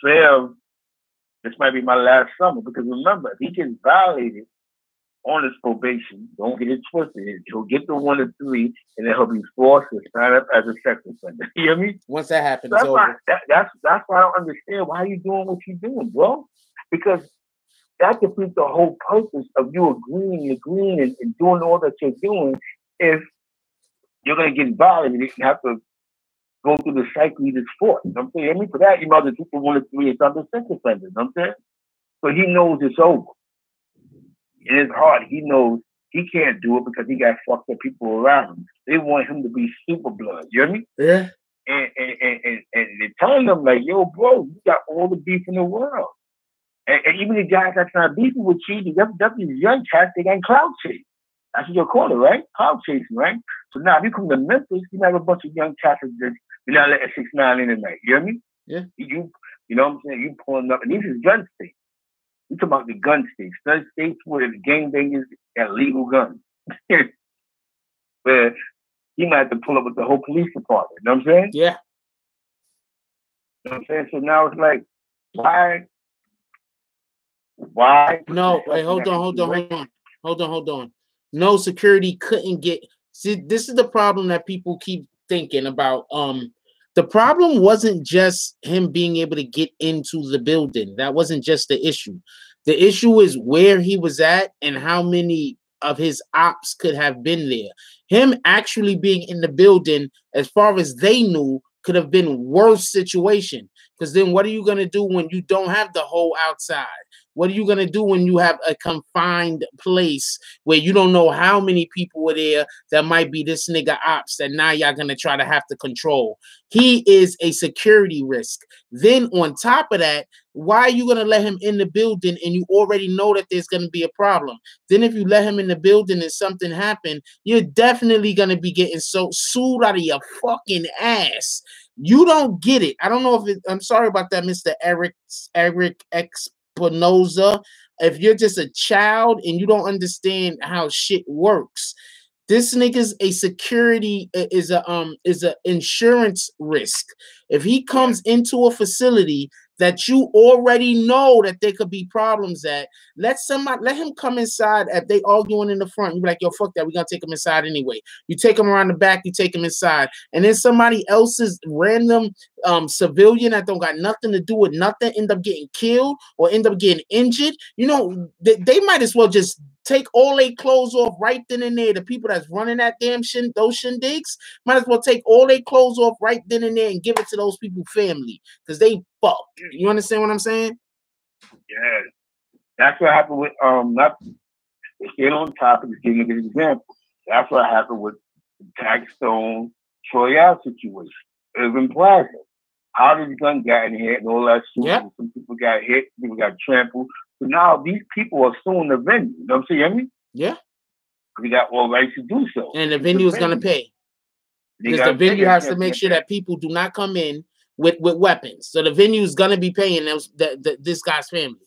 Sam, this might be my last summer. Because remember, if he gets violated on his probation, don't get it twisted. He'll get the 1 to 3, and then he'll be forced to sign up as a sex offender. You hear me? Once that happens, that's why I don't understand why you doing what you're doing, bro. Because that defeats the whole purpose of you agreeing and doing all that you're doing. If you're gonna get violated, you have to go through the cycle you just fought. You know what I'm saying? I mean, for that, you might have to keep the 1 to 3 and start the sex offender. You know what I'm saying? So he knows it's over. In his heart, he knows he can't do it because he got fucked up people around him. They want him to be super blood. You hear me? Yeah. And they're telling him like, yo, bro, you got all the beef in the world. And even the guys that's not beefing with you, that's these young cats, they got cloud chasing. That's what you're calling it, right? Cloud chasing, right? So now if you come to Memphis, you have a bunch of young cats that you're not letting 6ix9ine in tonight. You hear me? Yeah. You know what I'm saying? You pulling up, and these is gun states. We talk about the gun states. Gun states where the gangbangers got legal guns. Where he might have to pull up with the whole police department. You know what I'm saying? Yeah. You know what I'm saying? So now it's like, why? No, wait, hold on. No, security couldn't get. See, this is the problem that people keep thinking about. The problem wasn't just him being able to get into the building. That wasn't just the issue. The issue is where he was at and how many of his ops could have been there. Him actually being in the building, as far as they knew, could have been worse situation. Because then what are you going to do when you don't have the whole outside? What are you going to do when you have a confined place where you don't know how many people were there that might be this nigga ops that now y'all going to try to have to control? He is a security risk. Then on top of that, why are you going to let him in the building and you already know that there's going to be a problem? Then if you let him in the building and something happened, you're definitely going to be getting so sued out of your fucking ass. You don't get it. I don't know if I'm sorry about that, Mr. Eric Espinoza. If you're just a child and you don't understand how shit works, this nigga's a security is a insurance risk. If he comes into a facility that you already know that there could be problems at, let him come inside. If they arguing in the front, you be like, yo, fuck that, we're gonna take him inside anyway. You take him around the back, you take him inside, and then somebody else's random civilian that don't got nothing to do with nothing end up getting killed or end up getting injured. You know, they might as well just take all their clothes off right then and there. The people that's running that damn those shindigs might as well take all their clothes off right then and there and give it to those people's family because they fucked. You understand what I'm saying? Yeah, that's what happened with not to get on topic, to give you an example. That's what happened with the Taxstone Troy situation. Urban Plaza. How did the gun get in here and all that shit? Yep. Some people got hit, people got trampled. So now these people are suing the venue. You know what I'm saying? Yeah. We got all rights to do so. And the venue is going to pay. Because the venue has to make sure that people do not come in with weapons. So the venue is going to be paying this guy's family.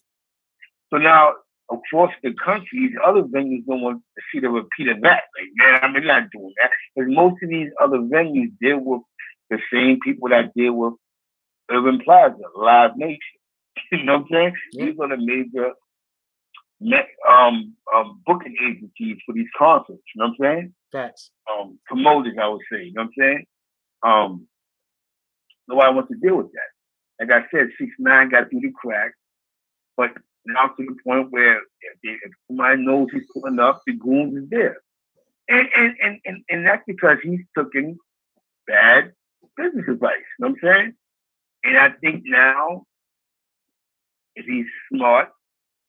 So now, across the country, these other venues don't want to see the repeat of that. Like, man, I'm not doing that. Because most of these other venues deal with the same people that deal with Urban Plaza, Live Nation. You know what I'm saying? Yeah. These are the major booking agencies for these concerts. You know what I'm saying? Facts. Promoters, I would say. You know what I'm saying? Nobody wants to deal with that. Like I said, 6ix9ine got through the crack, but now to the point where if somebody knows he's pulling up, the goons is there, and that's because he's taking bad business advice. You know what I'm saying? And I think now, if he's smart,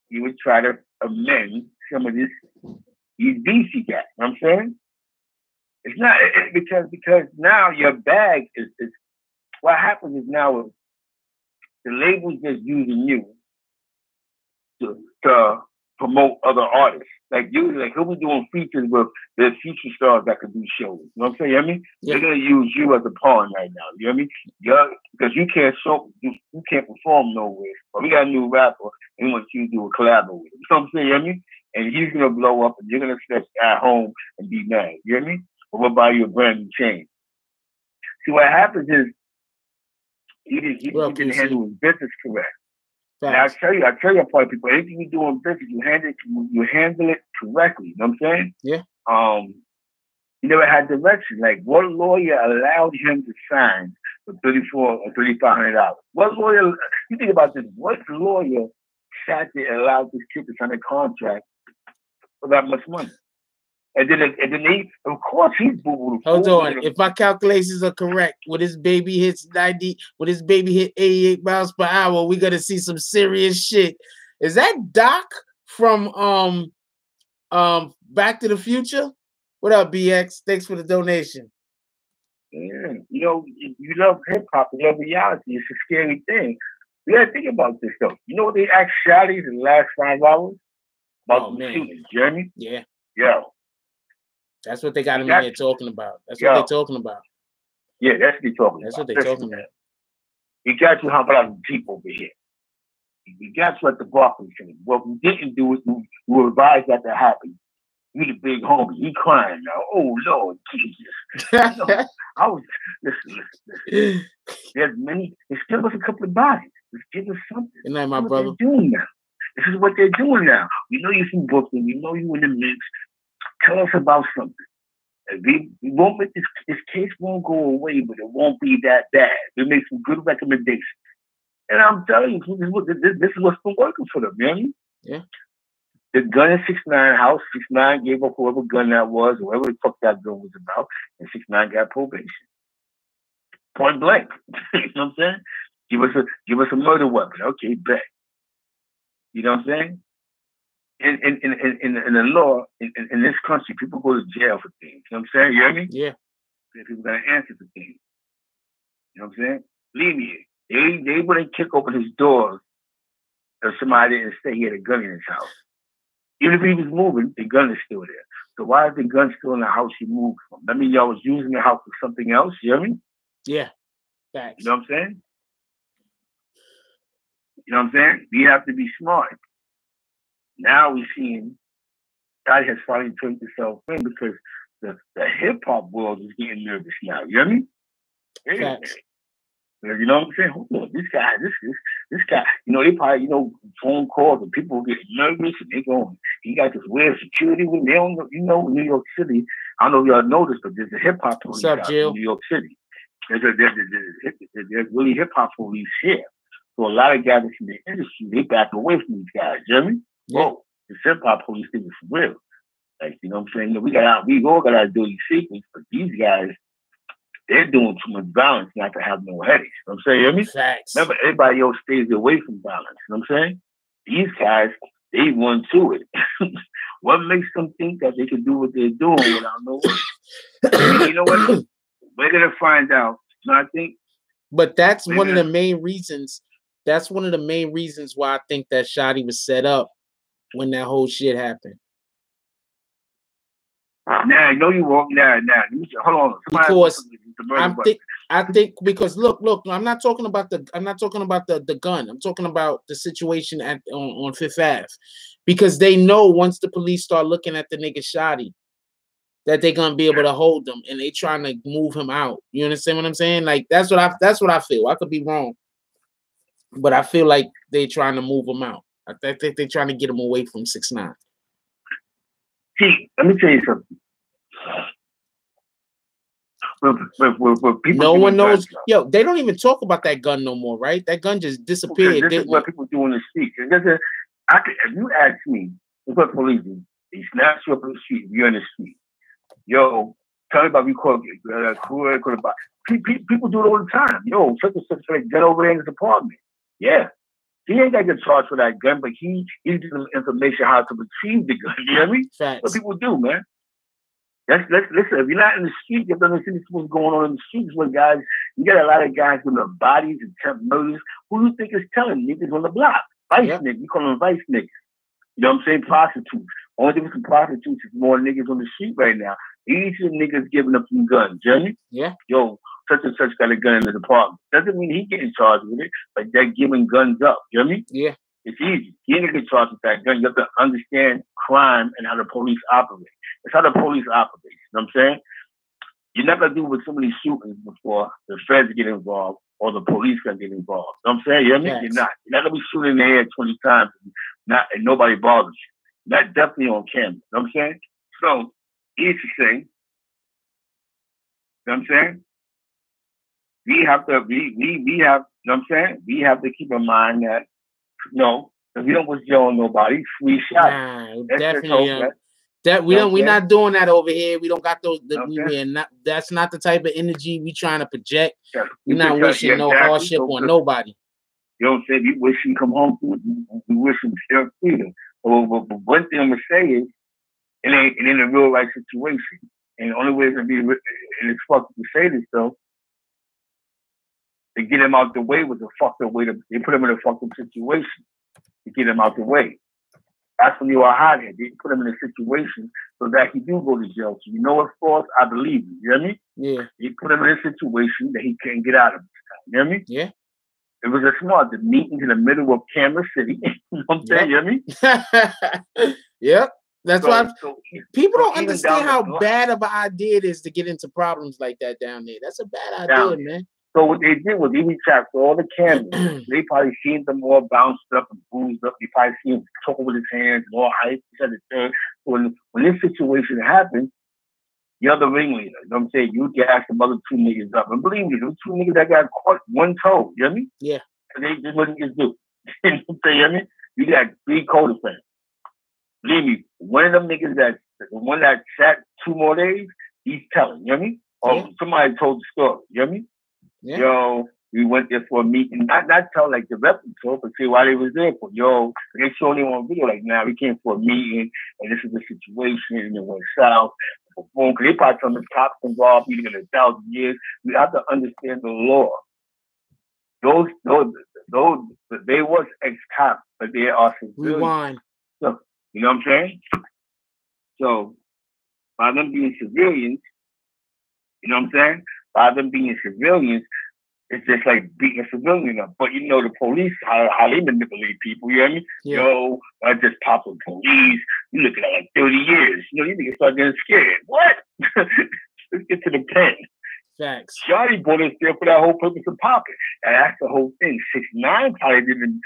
he would try to amend some of these beats he got. You know what I'm saying? It's not because now your bag is what happens is now the label's just using you to promote other artists. Like he'll be doing features with the future stars that could do shows. You know what I'm saying? You know what I mean? Yeah. They're gonna use you as a pawn right now. You know what I mean? Because you can't perform nowhere. But we got a new rapper and we want you to do a collab with him. You know what I'm saying? You know what I mean? And he's gonna blow up and you're gonna sit at home and be mad. You know what I mean? Or we'll buy you a brand new chain. See, what happens is he didn't handle his business correct. And I tell you, part of people, anything you do in business, you handle it correctly. You know what I'm saying? Yeah. He never had direction. Like, what lawyer allowed him to sign for $3,400 or $3,500? What lawyer? You think about this. What lawyer sat there and allowed this kid to sign a contract for that much money? And then of course, he's boo-boo. Hold on. If my calculations are correct, when this baby hits 88 miles per hour, we're gonna see some serious shit. Is that Doc from Back to the Future? What up, BX? Thanks for the donation. Yeah, you love hip hop, you love reality. It's a scary thing. You gotta think about this though. You know what they asked Shotty in the last 5 hours about the shooting, Jeremy? Yeah. Yo. That's what they got him in here talking about. That's what they're talking about. Yeah, that's what they're talking about. That's what they're talking about. He got you how about the Jeep over here. He got you at the Barclays Center. What we didn't do is we were advised that to happen. You the big homie. He crying now. Oh, Lord Jesus. I was listen. There's still was a couple of bodies. Let's give us something. Good night, my brother. They're doing now. This is what they're doing now. We know you're from Brooklyn. We know you in the mix. Tell us about something. We won't make this case won't go away, but it won't be that bad. We make some good recommendations. And I'm telling you, this is what's been working for them, man. Yeah. The gun in 6ix9ine house, 6ix9ine gave up whoever gun that was, whoever the fuck that gun was about, and 6ix9ine got probation. Point blank. You know what I'm saying? Give us a murder weapon. Okay, bet. You know what I'm saying? In the law, in this country, people go to jail for things. You know what I'm saying? You hear me? Yeah. People got to answer for things. You know what I'm saying? Believe me, they wouldn't kick open his doors if somebody didn't say he had a gun in his house. Even if he was moving, the gun is still there. So why is the gun still in the house he moved from? That means y'all was using the house for something else. You hear me? Yeah. Facts. You know what I'm saying? You know what I'm saying? We have to be smart. Now we're seeing God has finally turned itself in because the hip hop world is getting nervous now. You know what I mean? Facts. You know what I'm saying? Hold on, this guy, you know, they probably, you know, phone calls and people get nervous and they going, he got this weird security when they don't know, you know, New York City. I don't know if y'all know this, but there's a hip hop police out in New York City. There's really hip hop police here. So a lot of guys in the industry, they back away from these guys. You know what I mean? Yeah. Whoa, the hip hop police thing is for real. Like, you know what I'm saying? You know, we all got our dirty secrets, but these guys, they're doing too much violence not to have no headaches. You know what I'm saying? You know what I mean? Facts. Remember, everybody else stays away from violence. You know what I'm saying? These guys, they run to it. What makes them think that they can do what they're doing without no worry? You know what? We're going to find out. You know, I think. But that's one of the main reasons. That's one of the main reasons why I think that Shotti was set up when that whole shit happened. Nah, I know you won't. Nah. Hold on. Because I think because look, I'm not talking about the gun. I'm talking about the situation on Fifth Ave. Because they know once the police start looking at the nigga Shotti, that they're gonna be able to hold him, and they trying to move him out. You understand what I'm saying? Like that's what I feel. I could be wrong, but I feel like they're trying to move him out. I think they're trying to get him away from 6ix9ine. See, let me tell you something. No one knows. Yo, they don't even talk about that gun no more, right? That gun just disappeared. This is what people do in the street. If you ask me, what police do, they snatch you up in the street. You're in the street. Yo, tell me about people do it all the time. Yo, such and such gun over there in his apartment. Yeah. He ain't got to get charged for that gun, but he gives them information how to retrieve the gun. You know what I mean? Facts. What people do, man. Listen, if you're not in the street, you have to understand what's going on in the streets. When guys, you got a lot of guys with their bodies and attempt murders. Who do you think is telling niggas on the block? Vice niggas. You call them vice niggas. You know what I'm saying? Prostitutes. Only difference with prostitutes is more niggas on the street right now. Each of the niggas giving up some guns. Jenny? Yeah. Yo, such and such got a gun in the department. Doesn't mean he getting charged with it, but they're giving guns up. You know what I mean? Yeah. It's easy. You ain't gonna get charged with that gun. You have to understand crime and how the police operate. It's how the police operate. You know what I'm saying? You're not gonna do with so many shootings before the feds get involved or the police gonna get involved. You know what I'm saying? You know what I mean? You're not gonna be shooting in the air 20 times and nobody bothers you. That's definitely on camera. You know what I'm saying? So easy to say. You know what I'm saying? We have, you know what I'm saying? We have to keep in mind that, no, if we don't was yelling nobody, free shot. Nah, definitely. We're not doing that over here. We don't got those. That's not the type of energy we trying to project. Yeah. We're not wishing no hardship on nobody. You know what I'm saying? We wish him come home. We wish him still freedom. But one thing I'm gonna say is, it ain't a real life situation. And the only way it can be, and it's fucked to say this though, to get him out the way was a fucked up way they put him in a fucked up situation to get him out the way. That's when you are hothead. They put him in a situation so that he do go to jail. So you know what's false? I believe you. You know what I mean? Yeah. He put him in a situation that he can't get out of this time. You know what I mean? Yeah. It was a smart, the meeting in the middle of Kansas City. You know what I'm saying? You know what I mean? Yep. That's why people don't understand how bad of an idea it is to get into problems like that down there. That's a bad idea, man. So what they did was they retracked all the cameras. They probably seen them all bounced up and bruised up. They probably seen him talking with his hands and all hype. When this situation happened, you're the ringleader. You know what I'm saying? You gassed the other two niggas up. And believe me, those two niggas that got caught one toe. You know what I mean? Yeah. And they just wouldn't just do. You know what I'm saying? You know what I mean? You got 3 co-defendants. Believe me, one of them niggas the one that sat 2 more days, he's telling. You know what I mean? Or somebody told the story. You know what I mean? Yeah. Yo, we went there for a meeting. Not tell like the rep told, but say why they was there for. Yo, they showing him on video like, now we came for a meeting and this is the situation and it went south. Boom, because they probably some of the cops involved even in 1,000 years. We have to understand the law. Those they was ex-cops, but they are civilians. Rewind. So, you know what I'm saying? So by them being civilians, you know what I'm saying? By them being civilians, It's just like beating a civilian up. But you know the police, how they manipulate people, you know what I mean? Yeah. Yo, I just popped with police. You looking at like 30 years. You know, you niggas start getting scared. What? Let's get to the pen. Facts. Shotti brought us there for that whole purpose of popping. And that's the whole thing. 6ix9ine probably didn't.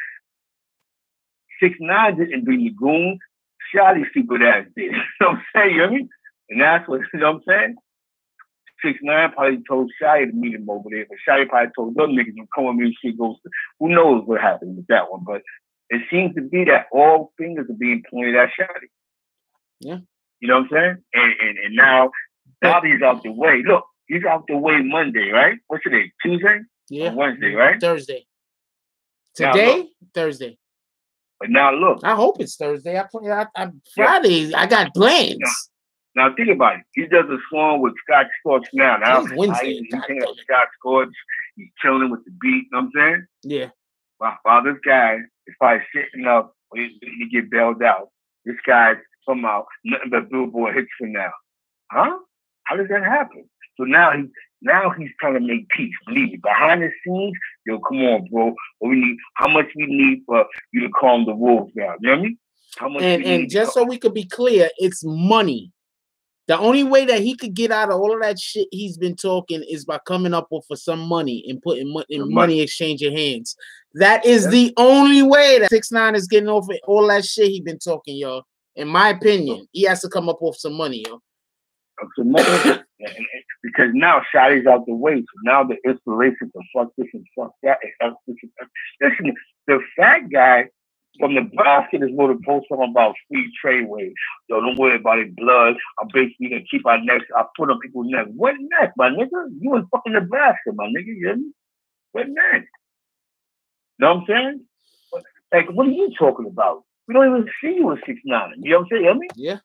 6ix9ine didn't bring the goons. Shotti stupid ass did. You know what I'm saying? You know what I mean? And that's what, you know what I'm saying? 6ix9ine probably told Shotti to meet him over there, but Shotti probably told them niggas to come with me and shit goes to, who knows what happened with that one, but it seems to be that all fingers are being pointed at Shotti. Yeah. You know what I'm saying? And now Bobby's out the way. Look, he's out the way Monday, right? What's today? Tuesday? Yeah. Or Wednesday, right? Thursday. Today? Thursday. But now look. I hope it's Thursday. Friday, I got plans. Now think about it. He does a song with Scott Storch now. Now it's Wednesday. He's hanging out with Scott Storch. He's chilling with the beat. You know what I'm saying? Yeah. While this guy is probably sitting up when he get bailed out. This guy's somehow nothing but Billboard hits for now. Huh? How does that happen? So now he's trying to make peace. Believe me. Behind the scenes, yo, come on, bro. What we need? How much we need for you to calm the wolves down? You know what I mean? How much? And just so we could be clear, it's money. The only way that he could get out of all of that shit he's been talking is by coming up with some money and putting money exchanging hands. That is the only way that 6ix9ine is getting over all that shit he's been talking, y'all. In my opinion, he has to come up with some money, yo. Some money. Because now Shotti's out the way, so now the inspiration to fuck this and fuck that. Listen, the fat guy from Nebraska is wrote a post talking about free Treyway. Yo, don't worry about it, blood. I'm basically gonna keep our necks. I put on people's necks. What neck, my nigga? You in fucking Nebraska, my nigga. You hear me? What neck? Know what I'm saying? Like, what are you talking about? We don't even see you in 6ix9ine. You know what I'm saying? You hear me? Yeah.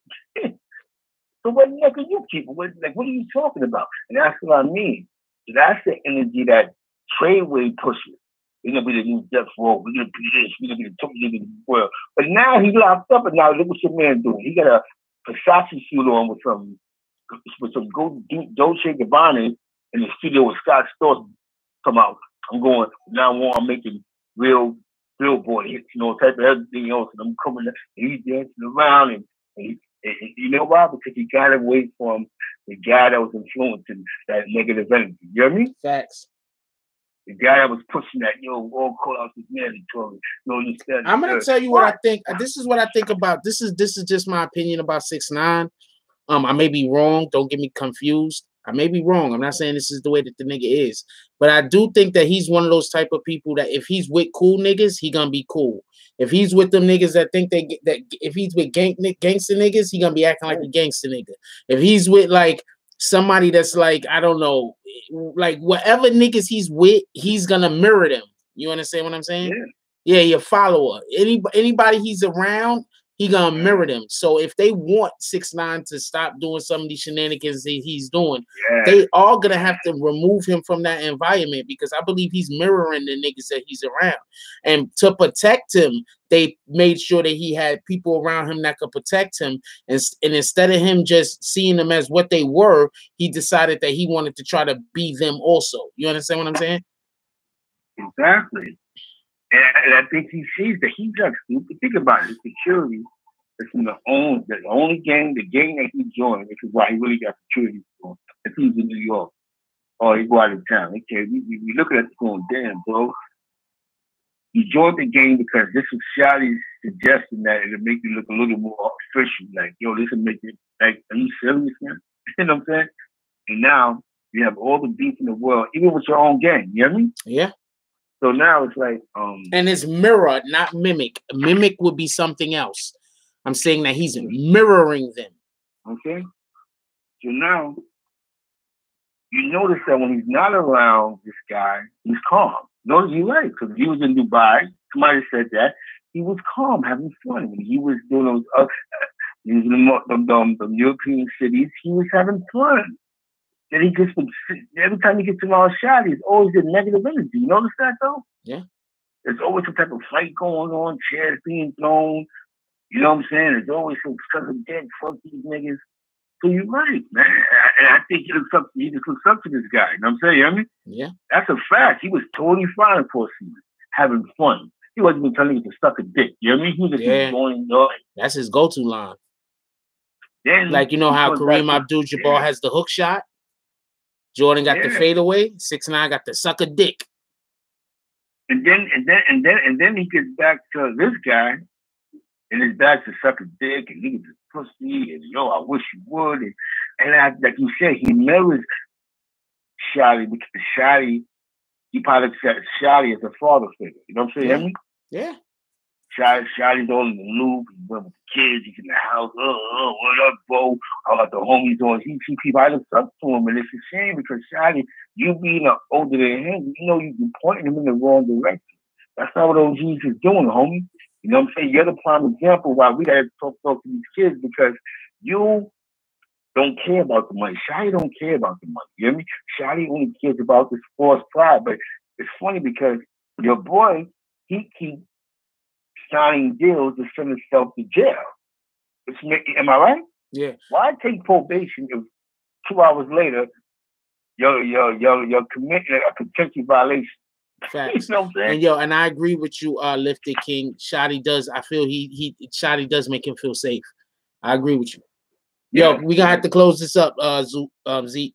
So what neck are you keeping? What are you talking about? And that's what I mean. So that's the energy that Treyway pushes. We're gonna be the new Death Row. We're gonna be this. We're gonna be the top nigga in the world. But now he's locked up, and now look what your man doing. He got a Versace suit on with some Dolce & Gabbana in the studio with Scott Storch. Come out. I'm going now. I'm making real Billboard hits, you know, type of everything else. And I'm coming. And he's dancing around, and you know why? Because he got away from the guy that was influencing that negative energy. You hear me? Facts. The guy that was pushing that, yo, all call out his mandatory. No, you said. I'm gonna tell you what I think. This is what I think about. This is just my opinion about 6ix9ine. I may be wrong. Don't get me confused. I may be wrong. I'm not saying this is the way that the nigga is, but I do think that he's one of those type of people that if he's with cool niggas, he gonna be cool. If he's with them niggas that think that if he's with gangster niggas, he gonna be acting like a gangster nigga. If he's with like somebody that's like, I don't know, like whatever niggas he's with, he's gonna mirror them. You understand what I'm saying? Yeah, your follower. Anybody he's around, he gonna mirror them. So if they want 6ix9ine to stop doing some of these shenanigans that he's doing, they are gonna have to remove him from that environment because I believe he's mirroring the niggas that he's around. And to protect him, they made sure that he had people around him that could protect him. And instead of him just seeing them as what they were, he decided that he wanted to try to be them also. You understand what I'm saying? Exactly. And I think he sees that he's not stupid. Think about it. Security is the only gang, the gang that he joined, which is why he really got security for. If he's in New York or he go out of town. Okay, we looking at this going, damn, bro. You joined the gang because this was Shotti's suggestion that it'll make you look a little more official. Like, yo, this will make it, like, are you serious, man? You know what I'm saying? And now you have all the beef in the world, even with your own gang. You know what I mean? Yeah. So now it's like, and it's mirror, not mimic. Mimic would be something else. I'm saying that he's mirroring them. Okay. So now you notice that when he's not around this guy, he's calm. Notice you're right, because he was in Dubai. Somebody said that he was calm, having fun. When he was doing those, he was in the European cities. He was having fun. Then he just every time he gets around Shotti, it's always a negative energy. You notice that though? Yeah. There's always some type of fight going on, chairs being thrown. You know what I'm saying? There's always some dead, fuck these niggas. So you're right, man. And I think he just looks up to this guy. You know what I'm saying? You know what I mean? Yeah. That's a fact. He was totally fine for a season, having fun. He wasn't even telling you to suck a dick. You know what I mean? He was just enjoying life. That's his go-to line. Then like, you know how Kareem Abdul-Jabbar has the hook shot? Jordan got the fadeaway. 6ix9ine got the suck a dick. And then he gets back to this guy, and it's back to suck a dick, and he gets pussy, and yo, I wish you would. And like you said, he mirrors Shotti because Shotti, he probably said Shotti as a father figure. You know what I'm saying? Yeah. Shotti's all in the loop. He went with the kids. He's in the house. What up, bro? I got the homies on. He see people. I look up to him, and it's a shame because Shotti, you being older than him, you know you're pointing him in the wrong direction. That's not what OGs is doing, homie. You know what I'm saying? You're the prime example why we gotta talk to these kids because you don't care about the money. Shotti don't care about the money. You hear me? Shotti only cares about the sports pride. But it's funny because your boy, he keeps signing deals to send himself to jail. Am I right? Yeah. Why take probation if 2 hours later you're committing a potential violation? Facts. You know what I'm saying? And I agree with you, Lifted King. Shotti does. I feel Shotti does make him feel safe. I agree with you. Yo, we gonna have to close this up, Zeke.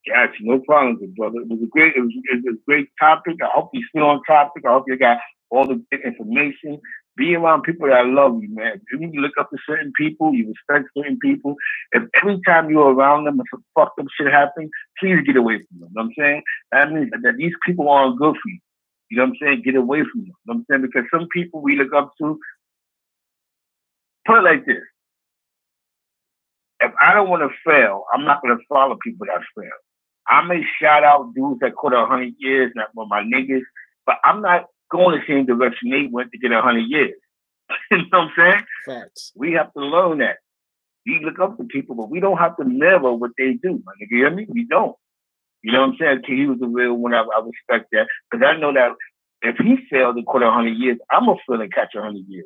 Gotcha, no problem, brother. It was a great topic. I hope you still on topic. I hope you got all the good information. Be around people that love you, man. If you look up to certain people, you respect certain people. If every time you're around them and some fucked up shit happens, please get away from them. You know what I'm saying? That means that these people aren't good for you. You know what I'm saying? Get away from them. You know what I'm saying? Because some people we look up to, put it like this. If I don't want to fail, I'm not going to follow people that fail. I may shout out dudes that caught 100 years, not with my niggas, but I'm not going the same direction they went to get 100 years. You know what I'm saying? Facts. We have to learn that. We look up to people, but we don't have to mirror what they do. My nigga, you hear me? We don't. You know what I'm saying? He was the real one. I respect that. Because I know that if he failed and caught 100 years, I'm going to fail and catch 100 years.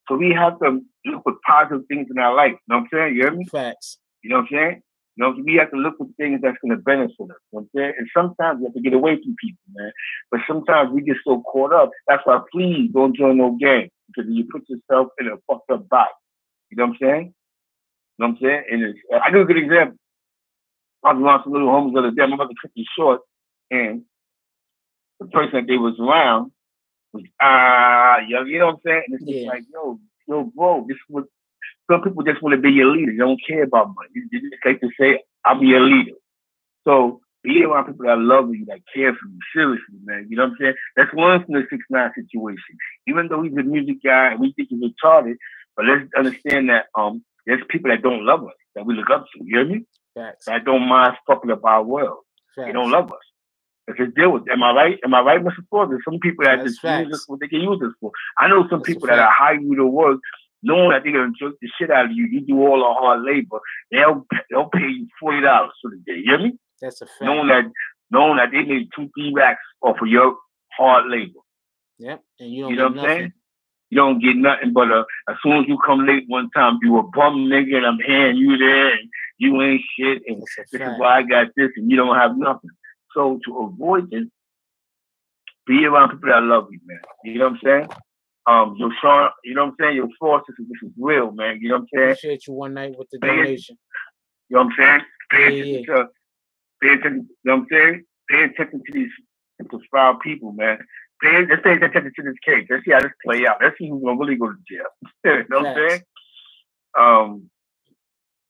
So we have to look for positive things in our life. You know what I'm saying? You hear me? Facts. You know what I'm saying? You know, we have to look for things that's going to benefit us. You know what I'm saying? And sometimes we have to get away from people, man. But sometimes we get so caught up. That's why please don't join no gang. Because you put yourself in a fucked up box. You know what I'm saying? You know what I'm saying? And I give a good example. I was around some little homies the other day. I'm about to cut this short. And the person that they was around was, you know what I'm saying? And it's just like, yo, bro, this is what some people just want to be your leader. They don't care about money. They just like to say, I'll be your leader. So be around people that love you, that care for you, seriously, man. You know what I'm saying? Let's learn from the 6ix9ine situation. Even though he's a music guy and we think he's retarded, but let's understand that there's people that don't love us, that we look up to. You hear me? Facts. That don't mind fucking up our world. Facts. They don't love us. Let's just deal with it. Am I right? Am I right, Mr. Ford? There's some people that just use us for what they can use us for. I know some people that are hire you to work, knowing that they're gonna jerk the shit out of you. You do all the hard labor. They'll pay you $40 for the day. You hear me? That's a fact. Knowing that they made 2-3 racks off of your hard labor. Yep. And you know what I'm saying? You don't get nothing but as soon as you come late one time, you a bum nigga and I'm hearing you there and you ain't shit and this is why I got this and you don't have nothing. So to avoid this, be around people that love you, man. You know what I'm saying? Your Sean, you know what I'm saying? Your forces, this is real, man. You know what I'm saying? Appreciate you one night with the donation. You know what I'm saying? Pay attention, you know what I'm saying? Pay attention to these foul people, man. Let's pay attention to this case. Let's see how this play out. Let's see who's gonna really go to jail. You know what I'm saying?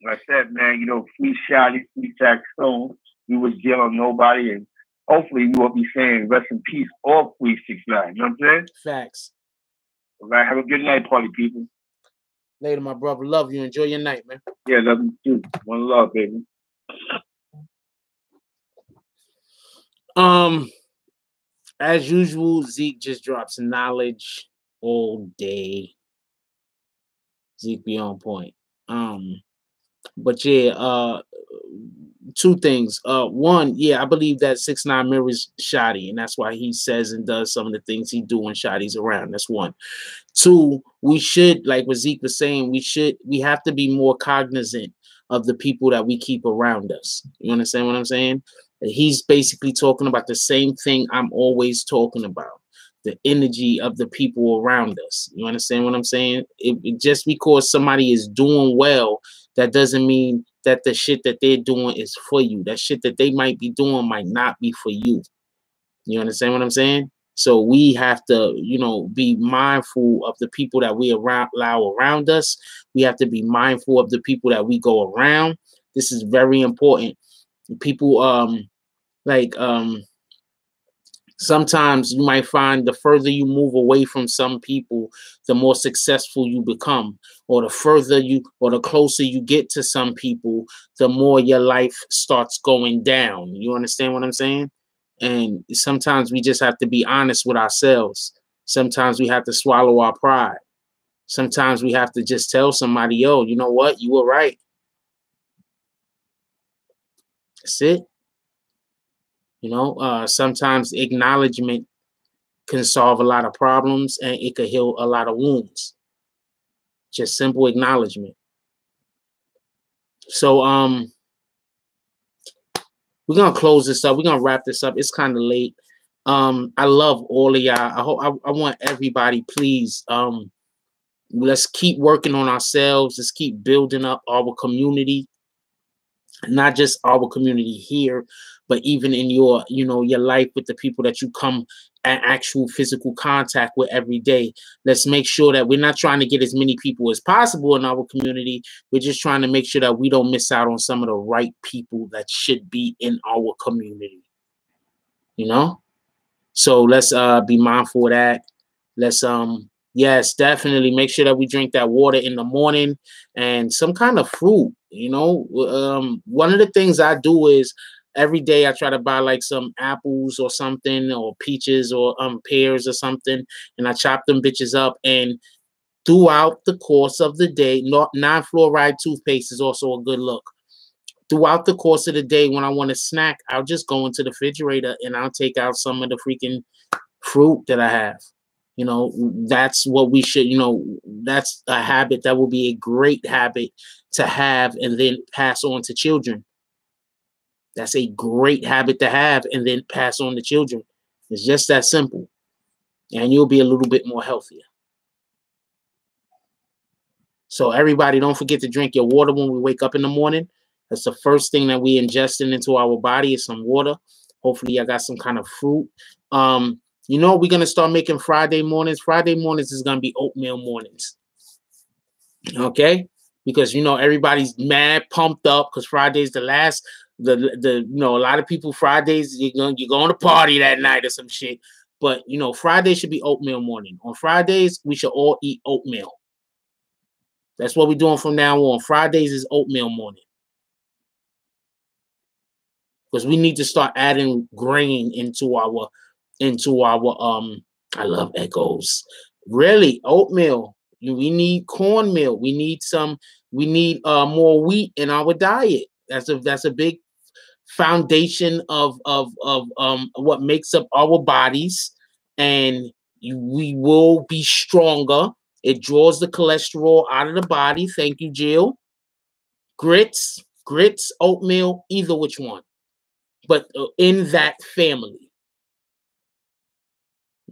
Like I said, man, you know, free Shotti, free Tax Stone. We was jailing nobody, and hopefully we won't be saying rest in peace or free 6ix9ine. You know what I'm saying? Facts. All right, have a good night, party people. Later, my brother. Love you. Enjoy your night, man. Yeah, love you too. One love, baby. As usual, Zeke just drops knowledge all day. Zeke be on point. But yeah, two things. One, yeah, I believe that 6ix9ine mirrors Shotti, and that's why he says and does some of the things he do when Shotti's around. That's one. Two, we should, like what Zeke was saying, we have to be more cognizant of the people that we keep around us. You understand what I'm saying? He's basically talking about the same thing I'm always talking about. The energy of the people around us. You understand what I'm saying? Just because somebody is doing well, that doesn't mean that the shit that they're doing is for you. That shit that they might be doing might not be for you. You understand what I'm saying? So we have to, you know, be mindful of the people that we allow around us. We have to be mindful of the people that we go around. This is very important. People, sometimes you might find the further you move away from some people, the more successful you become, or the further you, or the closer you get to some people, the more your life starts going down. You understand what I'm saying? And sometimes we just have to be honest with ourselves. Sometimes we have to swallow our pride. Sometimes we have to just tell somebody, yo, you know what? You were right. That's it. You know, sometimes acknowledgement can solve a lot of problems and it could heal a lot of wounds. Just simple acknowledgement. So, we're gonna close this up. We're gonna wrap this up. It's kind of late. I love all of y'all. I want everybody, please. Let's keep working on ourselves. Let's keep building up our community. Not just our community here, but even in your, you know, your life with the people that you come in actual physical contact with every day. Let's make sure that we're not trying to get as many people as possible in our community. We're just trying to make sure that we don't miss out on some of the right people that should be in our community. You know? So let's be mindful of that. Let's yes, definitely make sure that we drink that water in the morning and some kind of fruit. You know, one of the things I do is every day I try to buy like some apples or something, or peaches or pears or something, and I chop them bitches up. And throughout the course of the day, non-fluoride toothpaste is also a good look. Throughout the course of the day, when I want a snack, I'll just go into the refrigerator and I'll take out some of the freaking fruit that I have. You know, that's what we should, you know, that's a habit that will be a great habit to have and then pass on to children. That's a great habit to have and then pass on to children. It's just that simple. And you'll be a little bit more healthier. So everybody, don't forget to drink your water when we wake up in the morning. That's the first thing that we ingesting into our body is some water. Hopefully I got some kind of fruit. You know, we're going to start making Friday mornings. Friday mornings is going to be oatmeal mornings. Okay? Because, you know, everybody's mad, pumped up because Friday's the last, you know, a lot of people Fridays, you're going to party that night or some shit. But, you know, Friday should be oatmeal morning. On Fridays, we should all eat oatmeal. That's what we're doing from now on. Fridays is oatmeal morning. Because we need to start adding grain into our I love echoes. Really, oatmeal. We need cornmeal. We need more wheat in our diet. That's a big foundation of what makes up our bodies, and we will be stronger. It draws the cholesterol out of the body. Thank you, Jill. Grits, oatmeal, either which one, but in that family.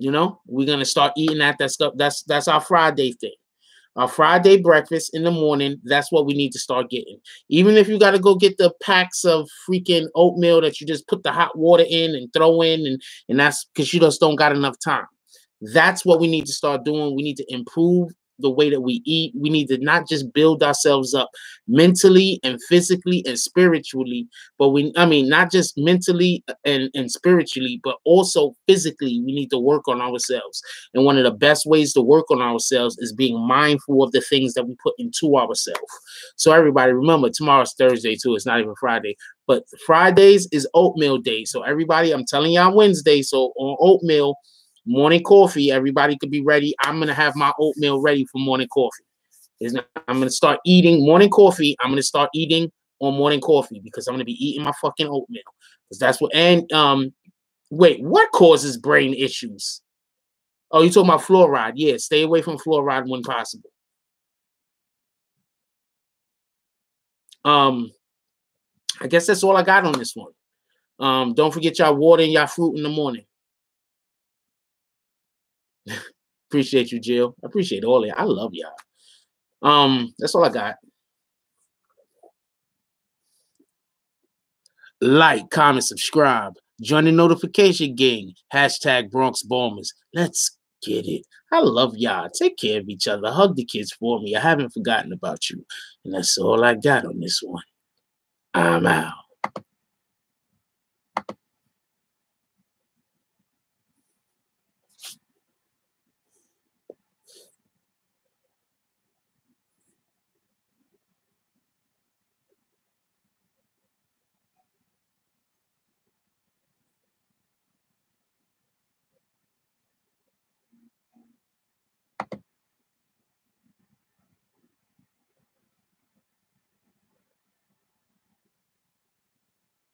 You know, we're gonna start eating that stuff. That's our Friday thing. Our Friday breakfast in the morning. That's what we need to start getting. Even if you got to go get the packs of freaking oatmeal that you just put the hot water in and throw in, and that's because you just don't got enough time. That's what we need to start doing. We need to improve the way that we eat. We need to not just build ourselves up mentally and physically and spiritually, but not just mentally and spiritually, but also physically. We need to work on ourselves. And one of the best ways to work on ourselves is being mindful of the things that we put into ourselves. So everybody, remember, tomorrow's Thursday too. It's not even Friday, but Fridays is oatmeal day. So everybody, I'm telling y'all Wednesday. So on oatmeal, morning coffee, everybody could be ready. I'm going to have my oatmeal ready for morning coffee. I'm going to start eating morning coffee. I'm going to start eating on morning coffee because I'm gonna be eating my fucking oatmeal. Because that's what. And wait, what causes brain issues? Oh, you talking about fluoride? Yeah, stay away from fluoride when possible. I guess that's all I got on this one. Don't forget y'all water and y'all fruit in the morning. Appreciate you, Jill. I appreciate all of y'all. I love y'all. That's all I got. Like, comment, subscribe. Join the notification gang. Hashtag Bronx Bombers. Let's get it. I love y'all. Take care of each other. Hug the kids for me. I haven't forgotten about you. And that's all I got on this one. I'm out.